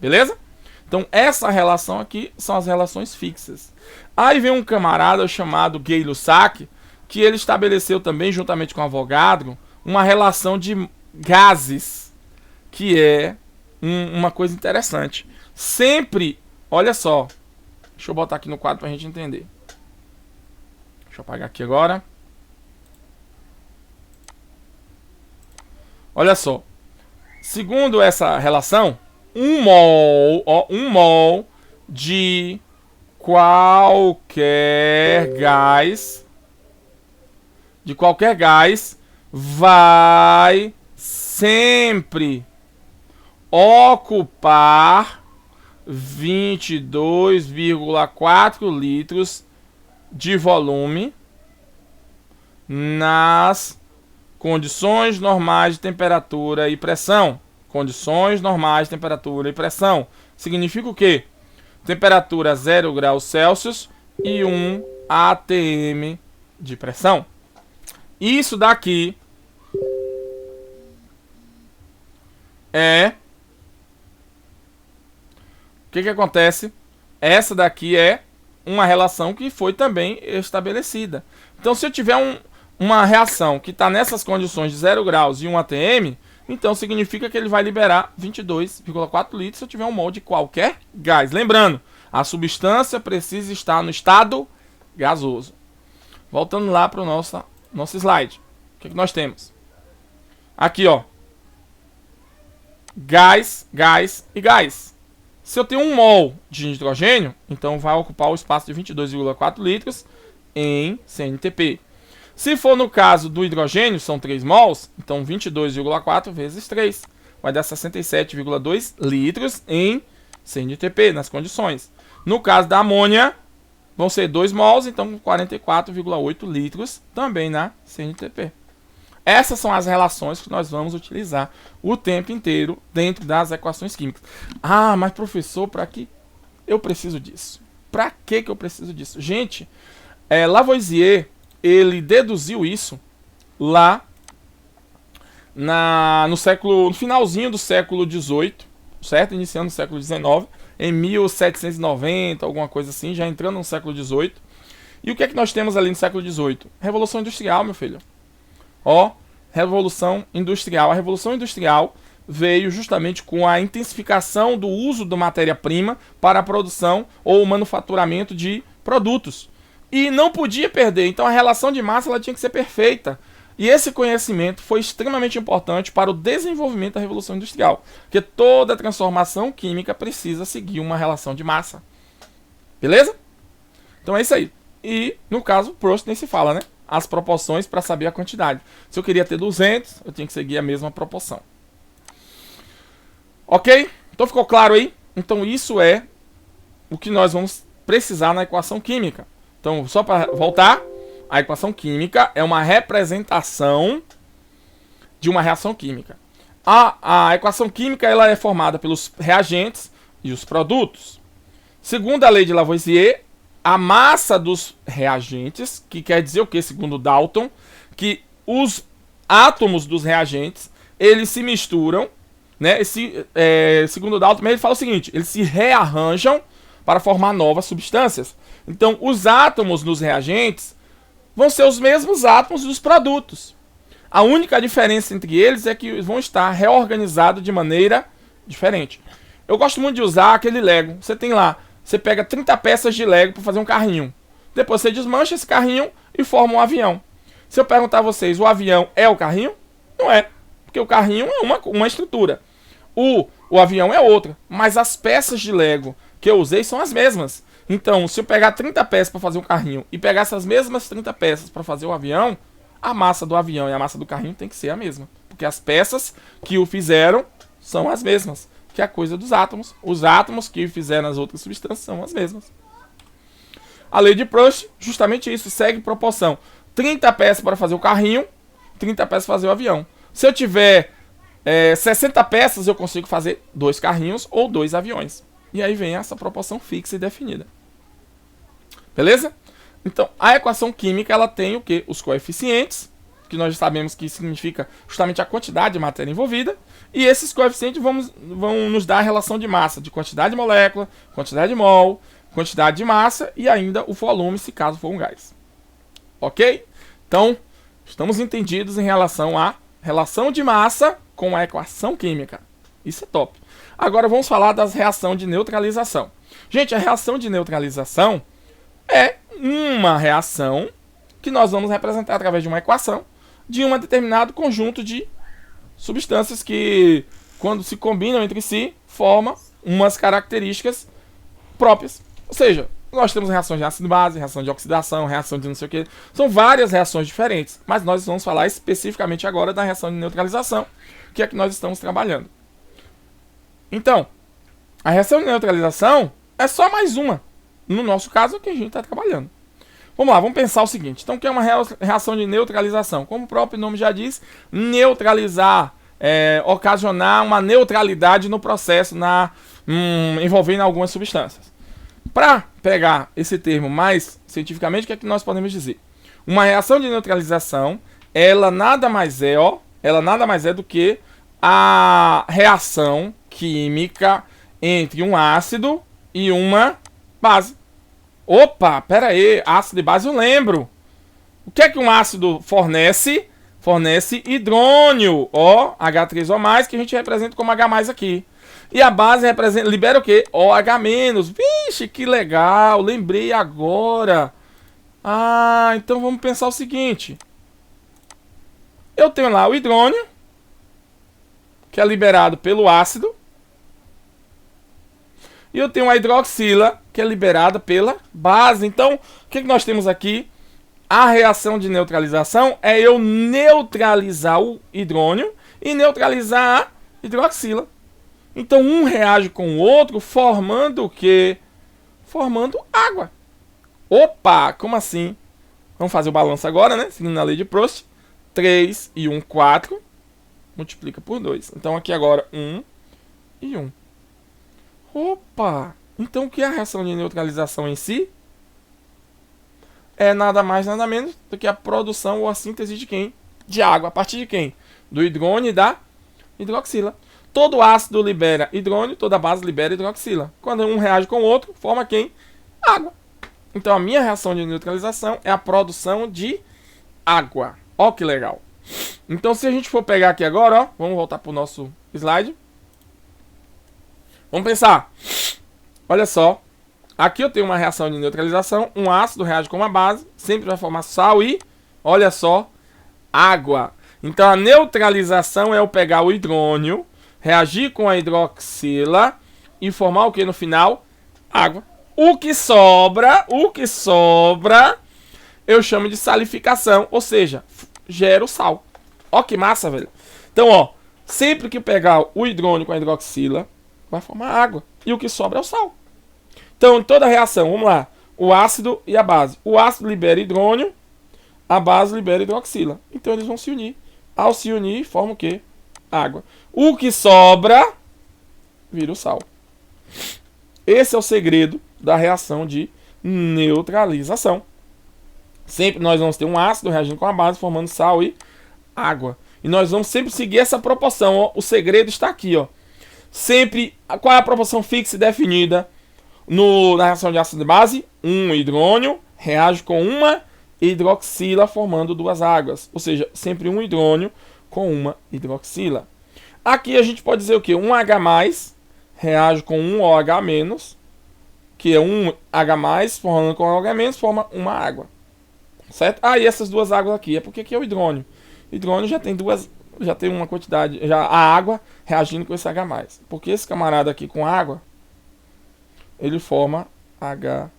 Beleza? Então, essa relação aqui são as relações fixas. Aí vem um camarada chamado Gay-Lussac, que ele estabeleceu também, juntamente com o Avogadro, uma relação de gases, que é uma coisa interessante. Sempre, olha só, deixa eu botar aqui no quadro para a gente entender. Deixa eu apagar aqui agora. Olha só, segundo essa relação, 1 mol de qualquer gás, vai sempre ocupar 22,4 litros de volume nas condições normais de temperatura e pressão. Condições normais de temperatura e pressão. Significa o quê? Temperatura 0 graus Celsius e 1 atm de pressão. Isso daqui é que acontece? Essa daqui é uma relação que foi também estabelecida. Então, se eu tiver uma reação que está nessas condições de 0 graus e 1 atm, então significa que ele vai liberar 22,4 litros se eu tiver um mol de qualquer gás. Lembrando, a substância precisa estar no estado gasoso. Voltando lá para o nosso slide. O que nós temos? Aqui, ó. Gás, gás e gás. Se eu tenho 1 mol de hidrogênio, então vai ocupar o espaço de 22,4 litros em CNTP. Se for no caso do hidrogênio, são 3 mols, então 22,4 vezes 3 vai dar 67,2 litros em CNTP, nas condições. No caso da amônia, vão ser 2 mols, então 44,8 litros também na CNTP. Essas são as relações que nós vamos utilizar o tempo inteiro dentro das equações químicas. Ah, mas professor, para que eu preciso disso? Para que eu preciso disso? Gente, Lavoisier, ele deduziu isso lá no finalzinho do século XVIII, certo? Iniciando no século XIX, em 1790, alguma coisa assim, já entrando no século XVIII. E o que é que nós temos ali no século XVIII? Revolução Industrial, meu filho. Ó, Revolução Industrial. A Revolução Industrial veio justamente com a intensificação do uso da matéria-prima para a produção ou o manufaturamento de produtos. E não podia perder, então a relação de massa ela tinha que ser perfeita. E esse conhecimento foi extremamente importante para o desenvolvimento da Revolução Industrial, porque toda transformação química precisa seguir uma relação de massa. Beleza? Então é isso aí. E, no caso, Proust nem se fala, né? As proporções para saber a quantidade. Se eu queria ter 200, eu tinha que seguir a mesma proporção. Ok? Então ficou claro aí? Então isso é o que nós vamos precisar na equação química. Então, só para voltar, a equação química é uma representação de uma reação química. A equação química ela é formada pelos reagentes e os produtos. Segundo a lei de Lavoisier, a massa dos reagentes, que quer dizer o que, segundo Dalton, que os átomos dos reagentes, eles se misturam, né? Segundo Dalton, ele fala o seguinte, eles se rearranjam para formar novas substâncias. Então, os átomos nos reagentes vão ser os mesmos átomos dos produtos. A única diferença entre eles é que eles vão estar reorganizados de maneira diferente. Eu gosto muito de usar aquele Lego. Você tem lá, você pega 30 peças de Lego para fazer um carrinho. Depois você desmancha esse carrinho e forma um avião. Se eu perguntar a vocês, o avião é o carrinho? Não é. Porque o carrinho é uma estrutura. O avião é outra. Mas as peças de Lego que eu usei são as mesmas. Então, se eu pegar 30 peças para fazer um carrinho e pegar essas mesmas 30 peças para fazer o avião, a massa do avião e a massa do carrinho tem que ser a mesma. Porque as peças que o fizeram são as mesmas. Que é a coisa dos átomos. Os átomos que fizeram as outras substâncias são as mesmas. A lei de Proust, justamente isso, segue proporção. 30 peças para fazer o carrinho, 30 peças para fazer o avião. Se eu tiver 60 peças, eu consigo fazer 2 carrinhos ou 2 aviões. E aí vem essa proporção fixa e definida. Beleza? Então, a equação química, ela tem o quê? Os coeficientes, que nós sabemos que significa justamente a quantidade de matéria envolvida. E esses coeficientes vão nos dar a relação de massa, de quantidade de molécula, quantidade de mol, quantidade de massa e ainda o volume, se caso for um gás. Ok? Então, estamos entendidos em relação à relação de massa com a equação química. Isso é top. Agora vamos falar das reações de neutralização. Gente, a reação de neutralização é uma reação que nós vamos representar através de uma equação de um determinado conjunto de substâncias que, quando se combinam entre si, formam umas características próprias. Ou seja, nós temos reações de ácido-base, reação de oxidação, reação de não sei o que. São várias reações diferentes, mas nós vamos falar especificamente agora da reação de neutralização, que é a que nós estamos trabalhando. Então, a reação de neutralização é só mais uma, no nosso caso, que a gente está trabalhando. Vamos lá, vamos pensar o seguinte. Então, o que é uma reação de neutralização? Como o próprio nome já diz, neutralizar, ocasionar uma neutralidade no processo, envolvendo algumas substâncias. Para pegar esse termo mais cientificamente, o que é que nós podemos dizer? Uma reação de neutralização, ela nada mais é do que a reação química entre um ácido e uma base. Opa, pera aí, ácido e base eu lembro. O que é que um ácido fornece? Fornece hidrônio, ó, H3O+, que a gente representa como H+ aqui. E a base libera o quê? OH-. Vixe, que legal, lembrei agora. Ah, então vamos pensar o seguinte. Eu tenho lá o hidrônio, que é liberado pelo ácido. E eu tenho a hidroxila, que é liberada pela base. Então, o que nós temos aqui? A reação de neutralização é eu neutralizar o hidrônio e neutralizar a hidroxila. Então, um reage com o outro, formando o quê? Formando água. Opa, como assim? Vamos fazer o balanço agora, né? Seguindo a lei de Proust. 3 e 1, 4. Multiplica por 2. Então, aqui agora 1 e 1. Opa! Então, o que é a reação de neutralização em si? É nada mais, nada menos do que a produção ou a síntese de quem? De água. A partir de quem? Do hidrônio e da hidroxila. Todo ácido libera hidrônio, toda base libera hidroxila. Quando um reage com o outro, forma quem? Água. Então, a minha reação de neutralização é a produção de água. Ó que legal. Então, se a gente for pegar aqui agora, ó, vamos voltar para o nosso slide. Vamos pensar. Olha só. Aqui eu tenho uma reação de neutralização. Um ácido reage com uma base. Sempre vai formar sal e, olha só, água. Então a neutralização é eu pegar o hidrônio, reagir com a hidroxila e formar o que no final? Água. O que sobra, eu chamo de salificação. Ou seja, gero sal. Ó que massa, velho. Então, ó, sempre que pegar o hidrônio com a hidroxila, vai formar água. E o que sobra é o sal. Então, em toda reação, vamos lá. O ácido e a base. O ácido libera hidrônio, a base libera hidroxila. Então, eles vão se unir. Ao se unir, forma o quê? Água. O que sobra, vira o sal. Esse é o segredo da reação de neutralização. Sempre nós vamos ter um ácido reagindo com a base, formando sal e água. E nós vamos sempre seguir essa proporção. Ó. O segredo está aqui, ó. Sempre, qual é a proporção fixa e definida na reação de ácido e base? Um hidrônio reage com uma hidroxila, formando duas águas. Ou seja, sempre um hidrônio com uma hidroxila. Aqui a gente pode dizer o quê? Um H+, reage com um OH-, que é um H+, formando com OH-, forma uma água. Certo? Ah, e essas duas águas aqui, é porque aqui é o hidrônio. O hidrônio já tem uma quantidade, já a água reagindo com esse H+. Porque esse camarada aqui com água, ele forma H3O+.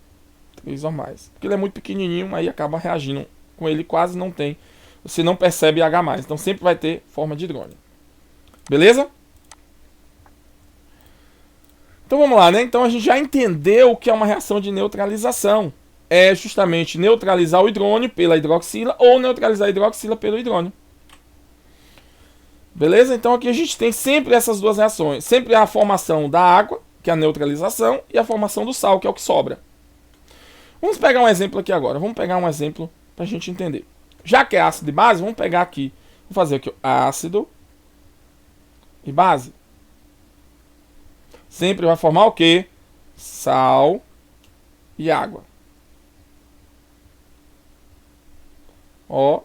Porque ele é muito pequenininho, aí acaba reagindo com ele, quase não tem. Você não percebe H+, então sempre vai ter forma de hidrônio. Beleza? Então vamos lá, né? Então a gente já entendeu o que é uma reação de neutralização. É justamente neutralizar o hidrônio pela hidroxila ou neutralizar a hidroxila pelo hidrônio. Beleza? Então aqui a gente tem sempre essas duas reações. Sempre a formação da água, que é a neutralização, e a formação do sal, que é o que sobra. Vamos pegar um exemplo aqui agora. Vamos pegar um exemplo para a gente entender. Já que é ácido e base, vamos pegar aqui. Vou fazer aqui ácido e base. Sempre vai formar o quê? Sal e água. Ó.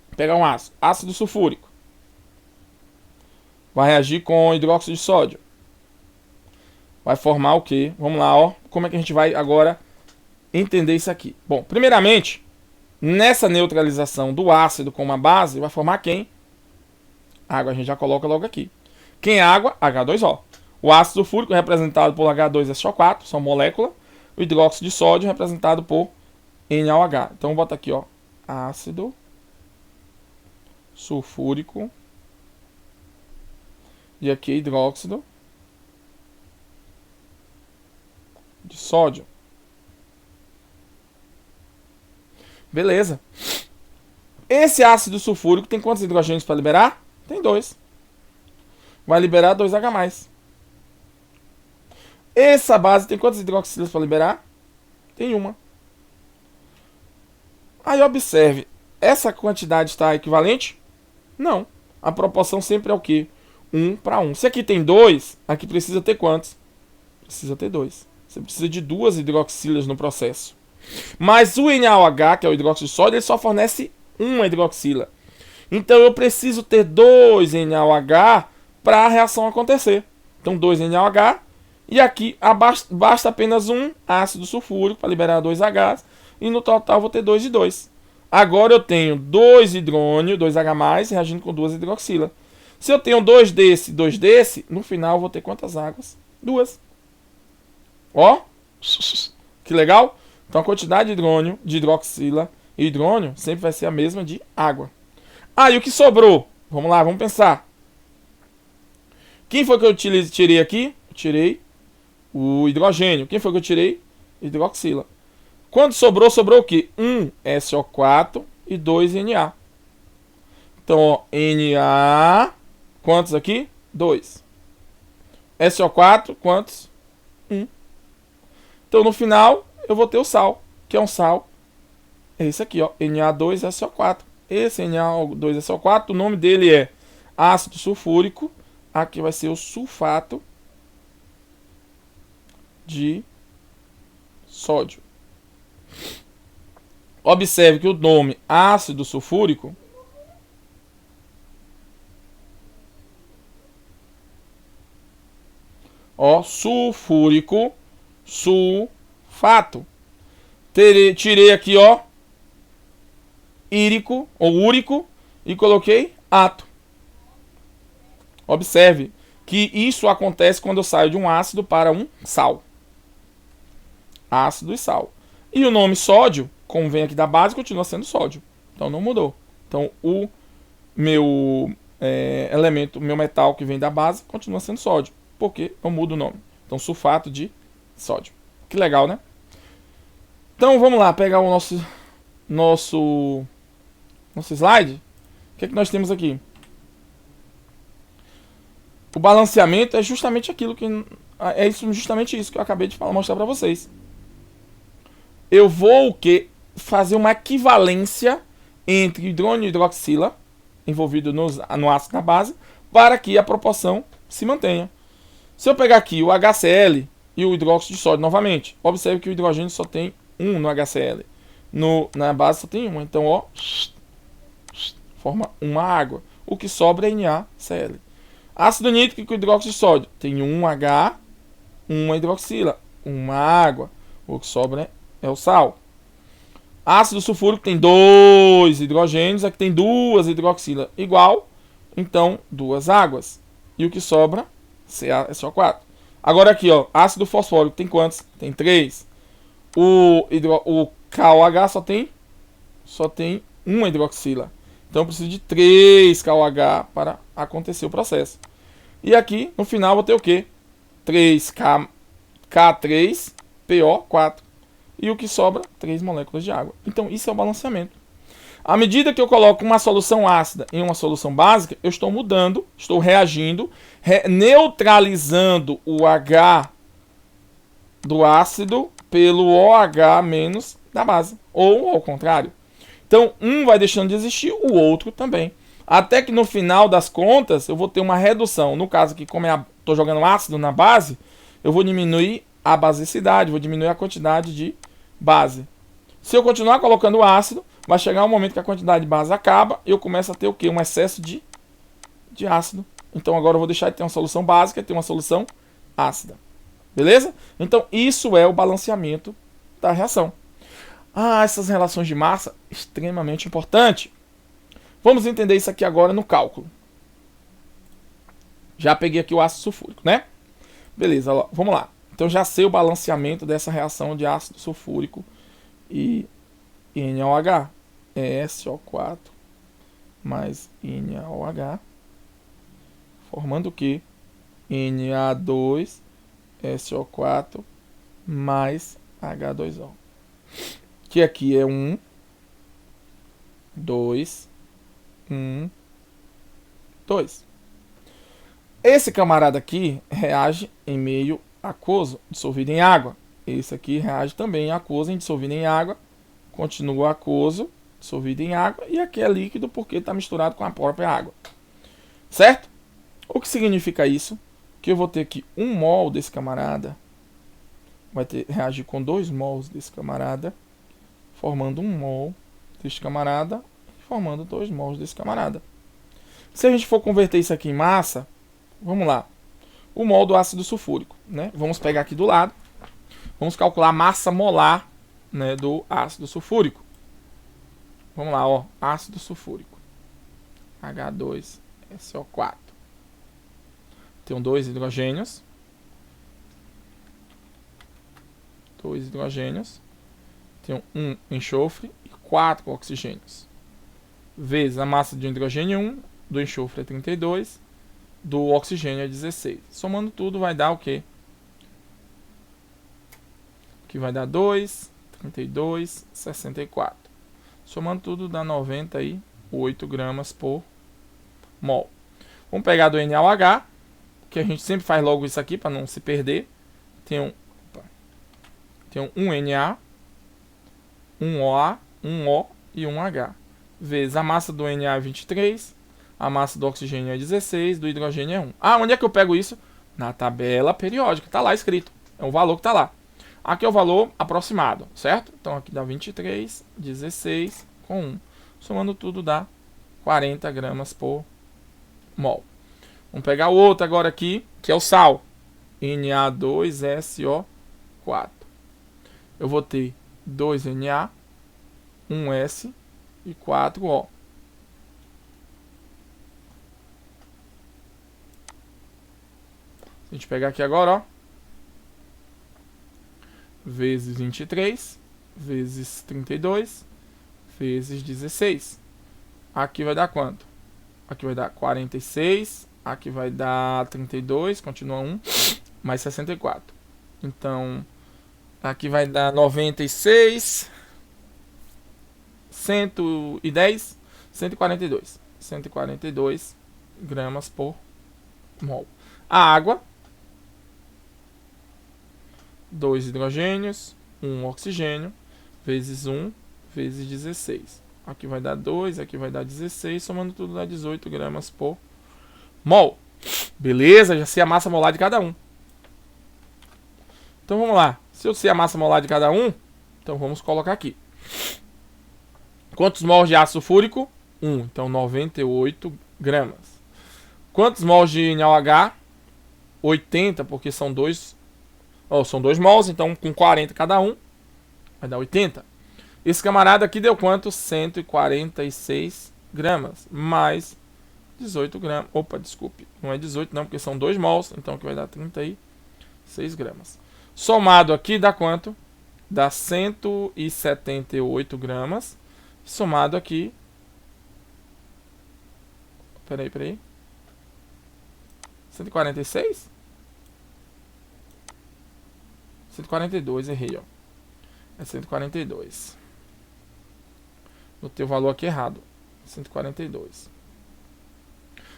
Vou pegar um ácido. Ácido sulfúrico. Vai reagir com hidróxido de sódio. Vai formar o quê? Vamos lá, ó. Como é que a gente vai agora entender isso aqui? Bom, primeiramente, nessa neutralização do ácido com uma base, vai formar quem? Água, a gente já coloca logo aqui. Quem é água? H2O. O ácido sulfúrico representado por H2SO4, são molécula. O hidróxido de sódio representado por NaOH. Então, vou botar aqui, ó. Ácido sulfúrico. E aqui hidróxido de sódio. Beleza. Esse ácido sulfúrico tem quantos hidrogênios para liberar? Tem 2. Vai liberar 2H+. Essa base tem quantas hidroxilas para liberar? Tem uma. Aí observe, essa quantidade está equivalente? Não. A proporção sempre é o quê? 1 para 1. Se aqui tem 2, aqui precisa ter quantos? Precisa ter 2. Você precisa de 2 hidroxilas no processo. Mas o NaOH, que é o hidróxido de sódio, ele só fornece uma hidroxila. Então eu preciso ter 2 NaOH para a reação acontecer. Então 2 NaOH. E aqui basta apenas um ácido sulfúrico para liberar 2 Hs. E no total vou ter 2 e 2. Agora eu tenho 2 hidrônio, 2H+, reagindo com 2 hidroxila. Se eu tenho 2 desse e 2 desse, no final eu vou ter quantas águas? 2. Ó, que legal. Então a quantidade de hidrônio, de hidroxila e hidrônio sempre vai ser a mesma de água. Ah, e o que sobrou? Vamos lá, vamos pensar. Quem foi que eu tirei aqui? Eu tirei o hidrogênio. Quem foi que eu tirei? Hidroxila. Quando sobrou, sobrou o quê? 1 SO4 e 2 Na. Então, ó, Na, quantos aqui? 2. SO4, quantos? 1. Então, no final, eu vou ter o sal, que é um sal. É esse aqui, ó, Na2SO4. Esse Na2SO4, o nome dele é ácido sulfúrico. Aqui vai ser o sulfato de sódio. Observe que o nome ácido sulfúrico sulfúrico, sulfato. Tirei aqui, ó, írico ou úrico e coloquei ato. Observe que isso acontece quando eu saio de um ácido para um sal. Ácido e sal. E o nome sódio, como vem aqui da base, continua sendo sódio. Então não mudou. Então o meu elemento, meu metal que vem da base, continua sendo sódio. Porque eu mudo o nome. Então sulfato de sódio. Que legal, né? Então vamos lá, pegar o nosso slide. O que é que nós temos aqui? O balanceamento é justamente aquilo que... É justamente isso que eu acabei de mostrar para vocês. Eu vou o quê? Fazer uma equivalência entre hidrônio e hidroxila envolvido no ácido na base para que a proporção se mantenha. Se eu pegar aqui o HCl e o hidróxido de sódio novamente, observe que o hidrogênio só tem um no HCl. Na base só tem um. Então, ó, forma uma água. O que sobra é NaCl. Ácido nítrico e hidróxido de sódio tem um H, uma hidroxila, uma água. O que sobra é o sal. Ácido sulfúrico tem 2 hidrogênios, aqui tem 2 hidroxilas igual, então 2 águas. E o que sobra? CO4. Agora aqui, ó, ácido fosfórico tem quantos? Tem 3. O KOH só tem uma hidroxila. Então eu preciso de 3 KOH para acontecer o processo. E aqui, no final, vou ter o quê? 3K3PO4. E o que sobra? 3 moléculas de água. Então isso é o balanceamento. À medida que eu coloco uma solução ácida em uma solução básica, eu estou mudando, estou reagindo, neutralizando o H do ácido pelo OH menos da base. Ou ao contrário. Então, um vai deixando de existir, o outro também. Até que no final das contas, eu vou ter uma redução. No caso aqui, como estou jogando ácido na base, eu vou diminuir a basicidade, vou diminuir a quantidade de base. Se eu continuar colocando ácido, vai chegar um momento que a quantidade de base acaba e eu começo a ter o quê? Um excesso de ácido. Então agora eu vou deixar de ter uma solução básica e ter uma solução ácida. Beleza? Então isso é o balanceamento da reação. Essas relações de massa, extremamente importante. Vamos entender isso aqui agora no cálculo. Já peguei aqui o ácido sulfúrico, né? Beleza, vamos lá. Então já sei o balanceamento dessa reação de ácido sulfúrico e NaOH. É SO4 mais NaOH, formando o que? Na2SO4 mais H2O. Que aqui é 1, 2, 1, 2. Esse camarada aqui reage em meio aquoso, dissolvido em água. Esse aqui reage também em aquoso, dissolvido em água. Continua aquoso, dissolvido em água. E aqui é líquido porque está misturado com a própria água. Certo? O que significa isso? Que eu vou ter que 1 mol desse camarada vai reagir com 2 mols desse camarada, formando 1 mol desse camarada e formando 2 mols desse camarada. Se a gente for converter isso aqui em massa, vamos lá. O mol do ácido sulfúrico, né? Vamos pegar aqui do lado. Vamos calcular a massa molar, né, do ácido sulfúrico. Vamos lá, ó, ácido sulfúrico. H2SO4. Tem 2 hidrogênios. 2 hidrogênios. Tem 1 enxofre e 4 oxigênios. Vezes a massa de um hidrogênio 1, do enxofre é 32, do oxigênio é 16. Somando tudo vai dar o quê? Que vai dar 2, 32, 64. Somando tudo dá 98 gramas por mol. Vamos pegar do NaOH, que a gente sempre faz logo isso aqui para não se perder. Tem um 1Na, 1OA, 1O e 1H. Vezes a massa do Na é 23, a massa do oxigênio é 16, do hidrogênio é 1. Ah, onde é que eu pego isso? Na tabela periódica, está lá escrito. É o valor que está lá. Aqui é o valor aproximado, certo? Então aqui dá 23, 16 com 1. Somando tudo dá 40 gramas por mol. Vamos pegar o outro agora aqui, que é o sal. Na2SO4. Eu vou ter 2Na, 1S e 4O. Se a gente pegar aqui agora, ó, vezes 23, vezes 32, vezes 16. Aqui vai dar quanto? Aqui vai dar 46, aqui vai dar 32, continua 1, mais 64. Então, aqui vai dar 96, 110, 142. 142 gramas por mol. A água, 2 hidrogênios, 1 oxigênio, vezes 1, vezes 16. Aqui vai dar 2, aqui vai dar 16, somando tudo dá 18 gramas por mol. Beleza, já sei a massa molar de cada um. Então vamos lá. Se eu sei a massa molar de cada um, então vamos colocar aqui. Quantos mols de ácido sulfúrico? 1, então 98 gramas. Quantos mols de NaOH? 80, porque são 2 mols, então com 40 cada um, vai dar 80. Esse camarada aqui deu quanto? 146 gramas, mais 18 gramas. Opa, desculpe, não é 18 não, porque são 2 mols, então aqui vai dar 36 gramas. Somado aqui dá quanto? Dá 178 gramas. Somado aqui... Peraí. 146? 142, errei, ó. É 142. Botei o valor aqui errado. 142.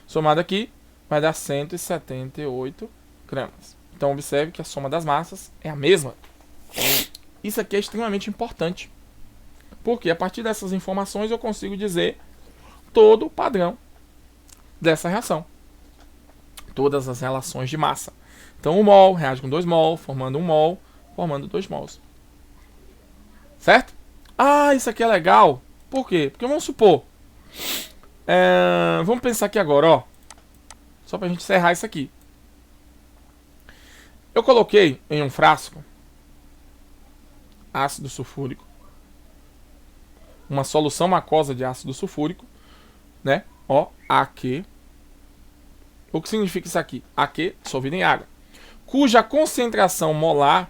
Somado aqui, vai dar 178 gramas. Então, observe que a soma das massas é a mesma. Isso aqui é extremamente importante. Porque a partir dessas informações eu consigo dizer todo o padrão dessa reação. Todas as relações de massa. Então, 1 mol reage com 2 mol, formando 1 mol, formando 2 mols. Certo? Ah, isso aqui é legal. Por quê? Porque vamos supor. Vamos pensar aqui agora, ó. Só pra gente encerrar isso aqui. Eu coloquei em um frasco ácido sulfúrico. Uma solução aquosa de ácido sulfúrico, né? Ó, AQ. O que significa isso aqui? AQ dissolvido em água, cuja concentração molar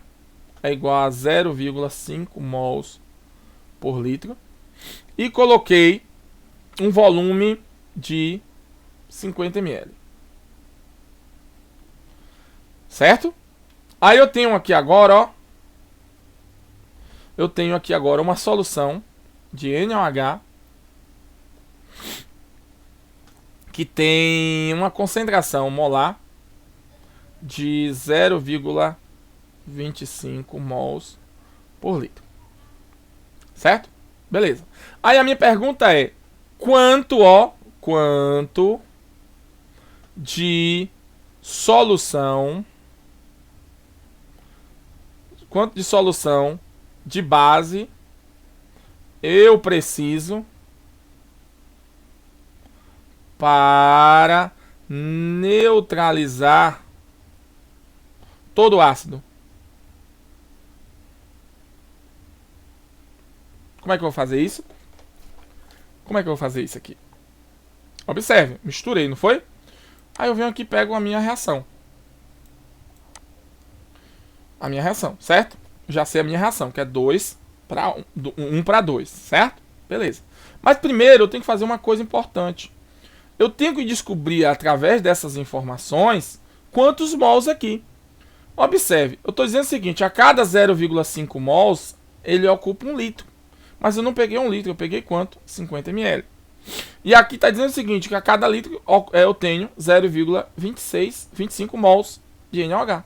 é igual a 0,5 mols por litro. E coloquei um volume de 50 ml. Certo? Aí eu tenho aqui agora, ó. Eu tenho aqui agora uma solução de NaOH que tem uma concentração molar de 0,25 mols por litro. Certo? Beleza. Aí a minha pergunta é: quanto de solução, de base eu preciso para neutralizar todo o ácido? Como é que eu vou fazer isso? Como é que eu vou fazer isso aqui? Observe, misturei, não foi? Aí eu venho aqui e pego a minha reação. A minha reação, certo? Já sei a minha reação, que é 2 para 1 para 2, certo? Beleza. Mas primeiro eu tenho que fazer uma coisa importante. Eu tenho que descobrir, através dessas informações, quantos mols aqui. Observe, eu estou dizendo o seguinte, a cada 0,5 mols, ele ocupa 1 litro. Mas eu não peguei 1 litro, eu peguei quanto? 50 ml. E aqui está dizendo o seguinte, que a cada litro eu tenho 0,25 mols de NaOH.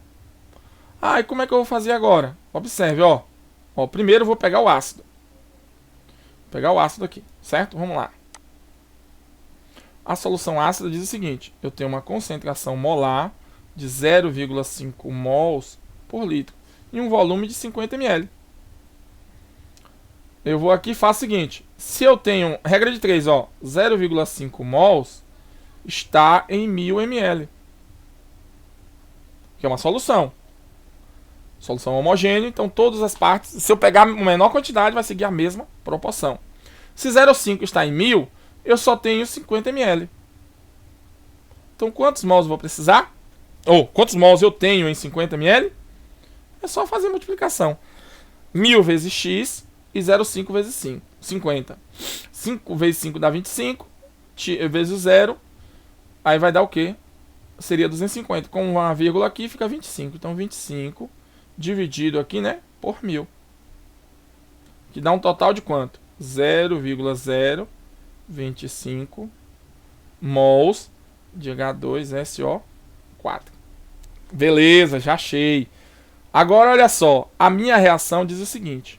Ah, e como é que eu vou fazer agora? Observe, ó. Primeiro eu vou pegar o ácido. Vou pegar o ácido aqui, certo? Vamos lá. A solução ácida diz o seguinte, eu tenho uma concentração molar de 0,5 mols por litro e um volume de 50 ml. Eu vou aqui e faço o seguinte, se eu tenho, regra de 3, 0,5 mols está em 1000 ml, que é uma solução. Solução homogênea, então todas as partes, se eu pegar a menor quantidade, vai seguir a mesma proporção. Se 0,5 está em 1000, eu só tenho 50 ml. Então quantos mols eu vou precisar? Ou quantos mols eu tenho em 50 ml? É só fazer multiplicação. 1000 vezes x e 0,5 vezes 5, 50. 5 vezes 5 dá 25, vezes o 0, aí vai dar o quê? Seria 250. Com uma vírgula aqui fica 25. Então 25 dividido aqui, né, por 1000. Que dá um total de quanto? 0,025 mols de H2SO4. Beleza, já achei. Agora olha só, a minha reação diz o seguinte.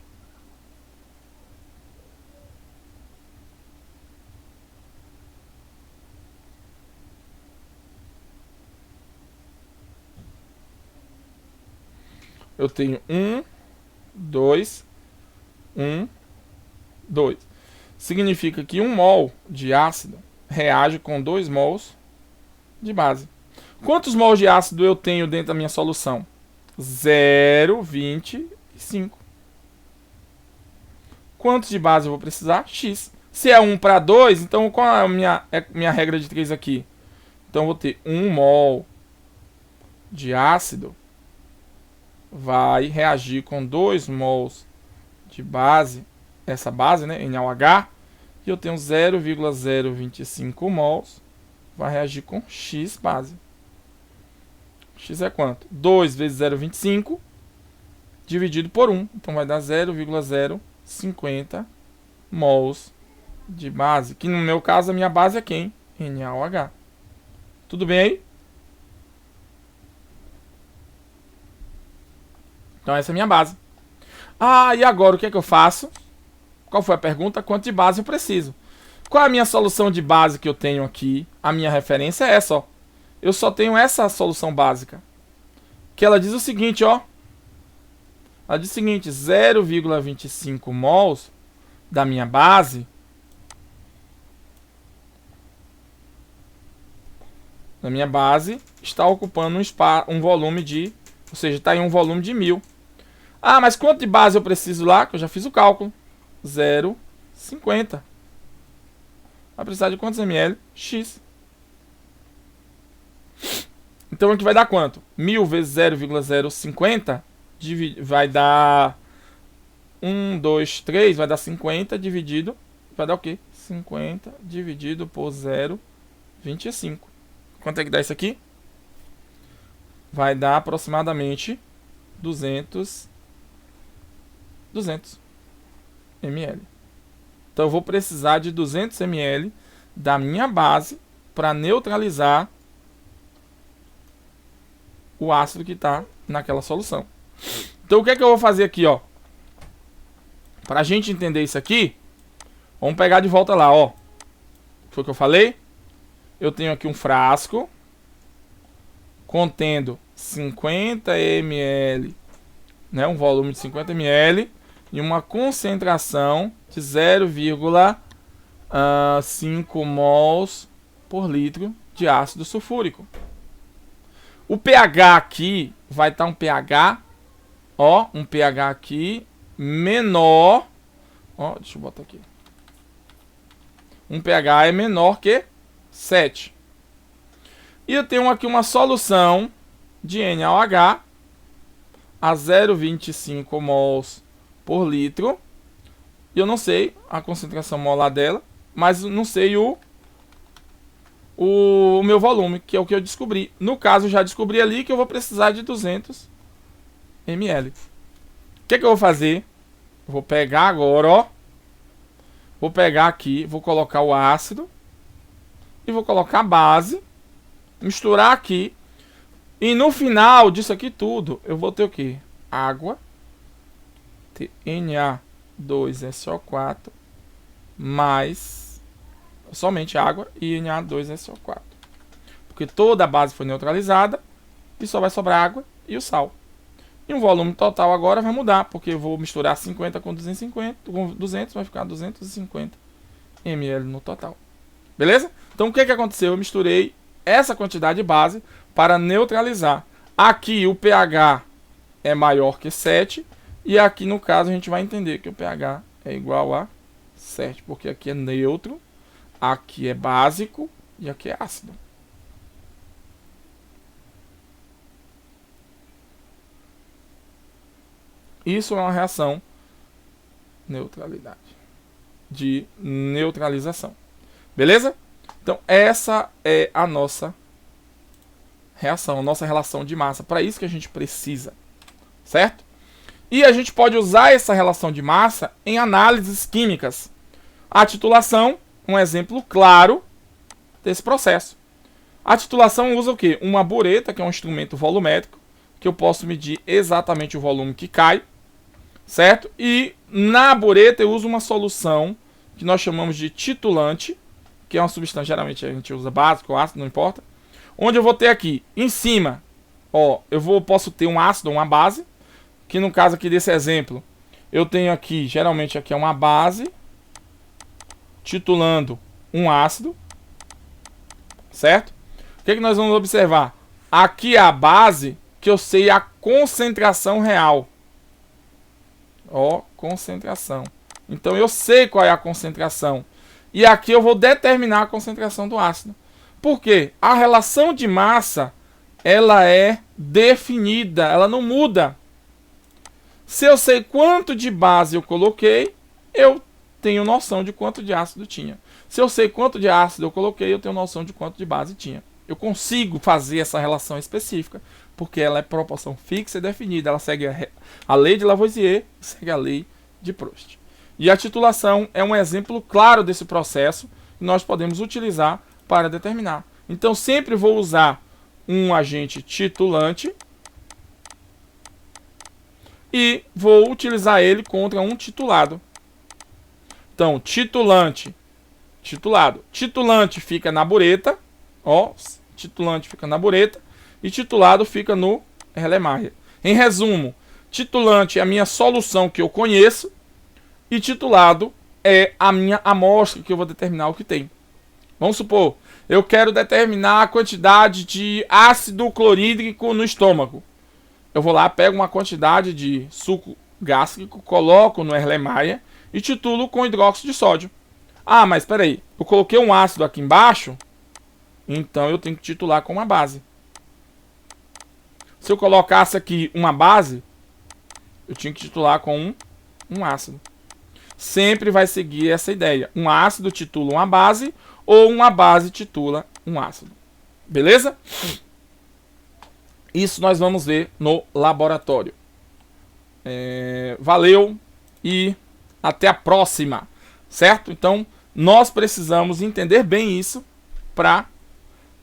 Eu tenho 1, 2, 1, 2. Significa que 1 mol de ácido reage com 2 mols de base. Quantos mols de ácido eu tenho dentro da minha solução? 0,25. Quantos de base eu vou precisar? X. Se é 1 para 2, então qual é a minha regra de 3 aqui? Então eu vou ter 1 mol de ácido vai reagir com 2 mols de base, essa base, né, NaOH, e eu tenho 0,025 mols, vai reagir com X base. X é quanto? 2 vezes 0,25 dividido por 1, então vai dar 0,050 mols de base, que no meu caso a minha base é quem? NaOH. Tudo bem aí? Então essa é a minha base. Ah, e agora o que é que eu faço? Qual foi a pergunta? Quanto de base eu preciso? Qual é a minha solução de base que eu tenho aqui? A minha referência é essa, ó. Eu só tenho essa solução básica. Que ela diz o seguinte, ó. Ela diz o seguinte, 0,25 mols da minha base está ocupando um volume de, ou seja, está em um volume de 1000. Ah, mas quanto de base eu preciso lá? Que eu já fiz o cálculo. 0,50. Vai precisar de quantos ml? X. Então aqui vai dar quanto? 1000 vezes 0,050 vai dar 1, 2, 3, vai dar 50 dividido, vai dar o quê? 50 dividido por 0,25. Quanto é que dá isso aqui? Vai dar aproximadamente 200 ml. Então eu vou precisar de 200 ml da minha base para neutralizar o ácido que está naquela solução. Então o que é que eu vou fazer aqui, ó? Para a gente entender isso aqui, vamos pegar de volta lá, ó. Foi o que eu falei? Eu tenho aqui um frasco. contendo 50 ml, né, um volume de 50 ml e uma concentração de 0,5 mols por litro de ácido sulfúrico. O pH aqui vai estar um pH, ó, um pH aqui menor, ó, deixa eu botar aqui. Um pH é menor que 7. E eu tenho aqui uma solução de NaOH a 0,25 mols por litro. E eu não sei a concentração molar dela, mas não sei o meu volume, que é o que eu descobri. No caso, eu já descobri ali que eu vou precisar de 200 ml. O que eu vou fazer? Eu vou pegar agora, ó. Vou pegar aqui, vou colocar o ácido e vou colocar a base, misturar aqui. E no final disso aqui tudo, eu vou ter o que? Água, Na2SO4, mais somente água e Na2SO4. Porque toda a base foi neutralizada e só vai sobrar água e o sal. E o volume total agora vai mudar, porque eu vou misturar 50 com 250, com 200 vai ficar 250 ml no total. Beleza? Então o que aconteceu? Eu misturei essa quantidade de base para neutralizar. Aqui o pH é maior que 7 e aqui no caso a gente vai entender que o pH é igual a 7, porque aqui é neutro, aqui é básico e aqui é ácido. Isso é uma reação de neutralização. Beleza? Então essa é a nossa reação, a nossa relação de massa. Para isso que a gente precisa. Certo? E a gente pode usar essa relação de massa em análises químicas. A titulação, um exemplo claro desse processo. A titulação usa o quê? Uma bureta, que é um instrumento volumétrico, que eu posso medir exatamente o volume que cai, certo? E na bureta eu uso uma solução que nós chamamos de titulante, que é uma substância, geralmente a gente usa básico ou ácido, não importa. Onde eu vou ter aqui, em cima, ó, posso ter um ácido ou uma base, que no caso aqui desse exemplo, eu tenho aqui, geralmente aqui é uma base, titulando um ácido, certo? O que nós vamos observar? Aqui é a base, que eu sei a concentração real. Ó, concentração. Então eu sei qual é a concentração. E aqui eu vou determinar a concentração do ácido. Por quê? A relação de massa, ela é definida, ela não muda. Se eu sei quanto de base eu coloquei, eu tenho noção de quanto de ácido tinha. Se eu sei quanto de ácido eu coloquei, eu tenho noção de quanto de base tinha. Eu consigo fazer essa relação específica, porque ela é proporção fixa e definida. Ela segue a lei de Lavoisier e segue a lei de Proust. E a titulação é um exemplo claro desse processo que nós podemos utilizar para determinar. Então sempre vou usar um agente titulante e vou utilizar ele contra um titulado. Então, titulante, titulado. Titulante fica na bureta, ó, titulante fica na bureta e titulado fica no Erlenmeyer. Em resumo, titulante é a minha solução que eu conheço e titulado é a minha amostra que eu vou determinar o que tem. Vamos supor, eu quero determinar a quantidade de ácido clorídrico no estômago. Eu vou lá, pego uma quantidade de suco gástrico, coloco no Erlenmeyer e titulo com hidróxido de sódio. Ah, mas espera aí, eu coloquei um ácido aqui embaixo, então eu tenho que titular com uma base. Se eu colocasse aqui uma base, eu tinha que titular com um ácido. Sempre vai seguir essa ideia. Um ácido titula uma base ou uma base titula um ácido. Beleza? Isso nós vamos ver no laboratório. Valeu e até a próxima. Certo? Então, nós precisamos entender bem isso para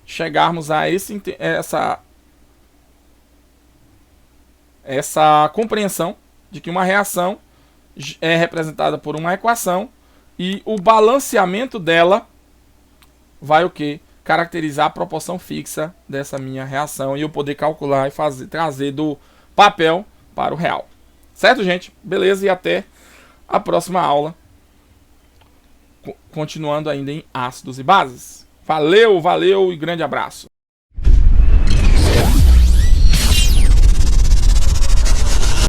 chegarmos a essa compreensão de que uma reação é representada por uma equação e o balanceamento dela vai o quê? caracterizar a proporção fixa dessa minha reação e eu poder calcular e trazer do papel para o real. Certo, gente? Beleza, e até a próxima aula, continuando ainda em ácidos e bases. Valeu, valeu e grande abraço.